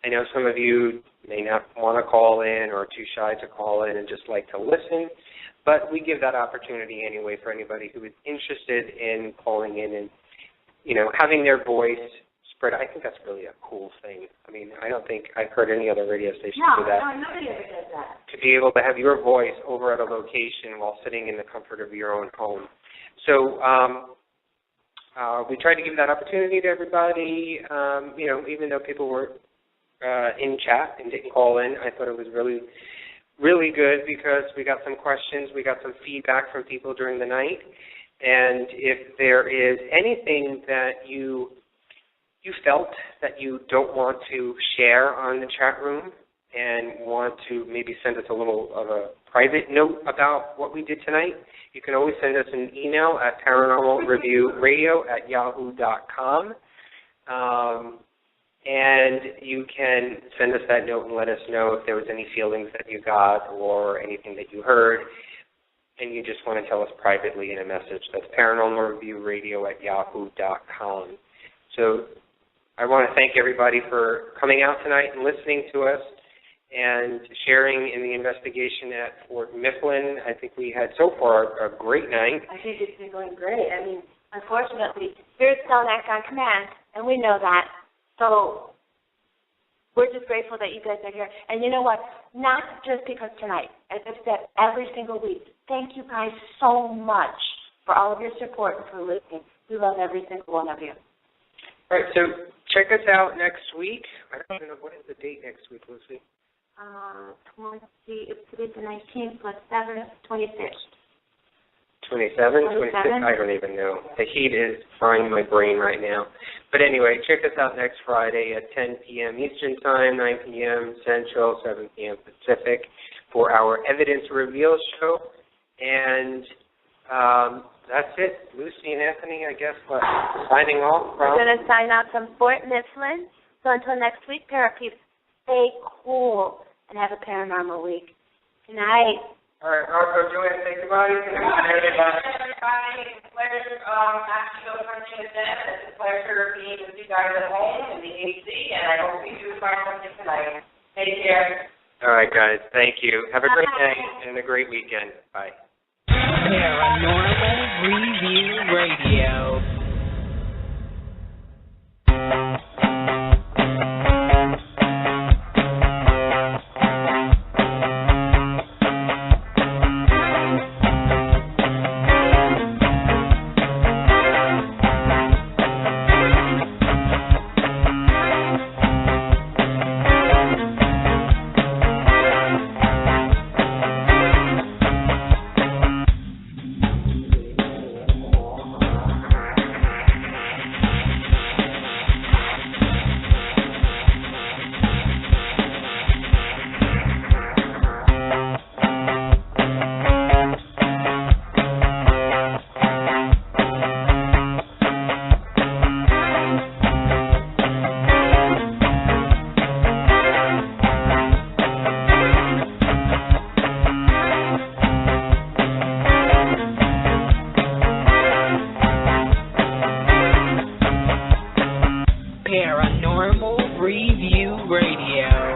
Speaker 3: I know some of you may not want to call in or are too shy to call in and just like to listen, but we give that opportunity anyway for anybody who is interested in calling in and, having their voice spread. I think that's really a cool thing. I don't think I've heard any other radio station do that.
Speaker 4: No, nobody ever does that.
Speaker 3: To be able to have your voice over at a location while sitting in the comfort of your own home. So, we tried to give that opportunity to everybody, even though people were in chat and didn't call in. I thought it was really, really good because we got some questions, we got some feedback from people during the night. And if there is anything that you felt that you don't want to share on the chat room and want to maybe send us a little of a private note about what we did tonight, you can always send us an email at paranormalreviewradio@yahoo.com. And you can send us that note and let us know if there was any feelings that you got or anything that you heard, and you just want to tell us privately in a message. That's paranormalreviewradio@yahoo.com. So I want to thank everybody for coming out tonight and listening to us and sharing in the investigation at Fort Mifflin. I think we had so far a great night.
Speaker 4: I think it's been going great. I mean, unfortunately, spirits don't act on command, and we know that. So we're just grateful that you guys are here. And you know what? Not just because tonight. As I've said, every single week. Thank you guys so much for all of your support and for listening. We love every single one of you.
Speaker 3: All right, so check us out next week. I don't even know what is the date next week, Lucy.
Speaker 4: It's today's the 19th plus 7, 26th.
Speaker 3: 27, 26, I don't even know. The heat is frying my brain right now. But anyway, check us out next Friday at 10 p.m. Eastern Time, 9 p.m. Central, 7 p.m. Pacific for our Evidence Reveal show. And that's it. Lucy and Anthony, I guess, signing off from...
Speaker 4: We're going to sign out from Fort Mifflin. So until next week, Parapeeps, stay cool and have a paranormal week. Good night.
Speaker 3: All right, Marco, do you want to say goodbye? Good night, everybody.
Speaker 1: Everybody, pleasure. After the function is done, it's a pleasure being with you guys at home in the AC, and I hope you do find something tonight. Take care.
Speaker 3: All right, guys. Thank you. Have a great night and a great weekend. Bye.
Speaker 2: Paranormal Review Radio. Paranormal Review Radio.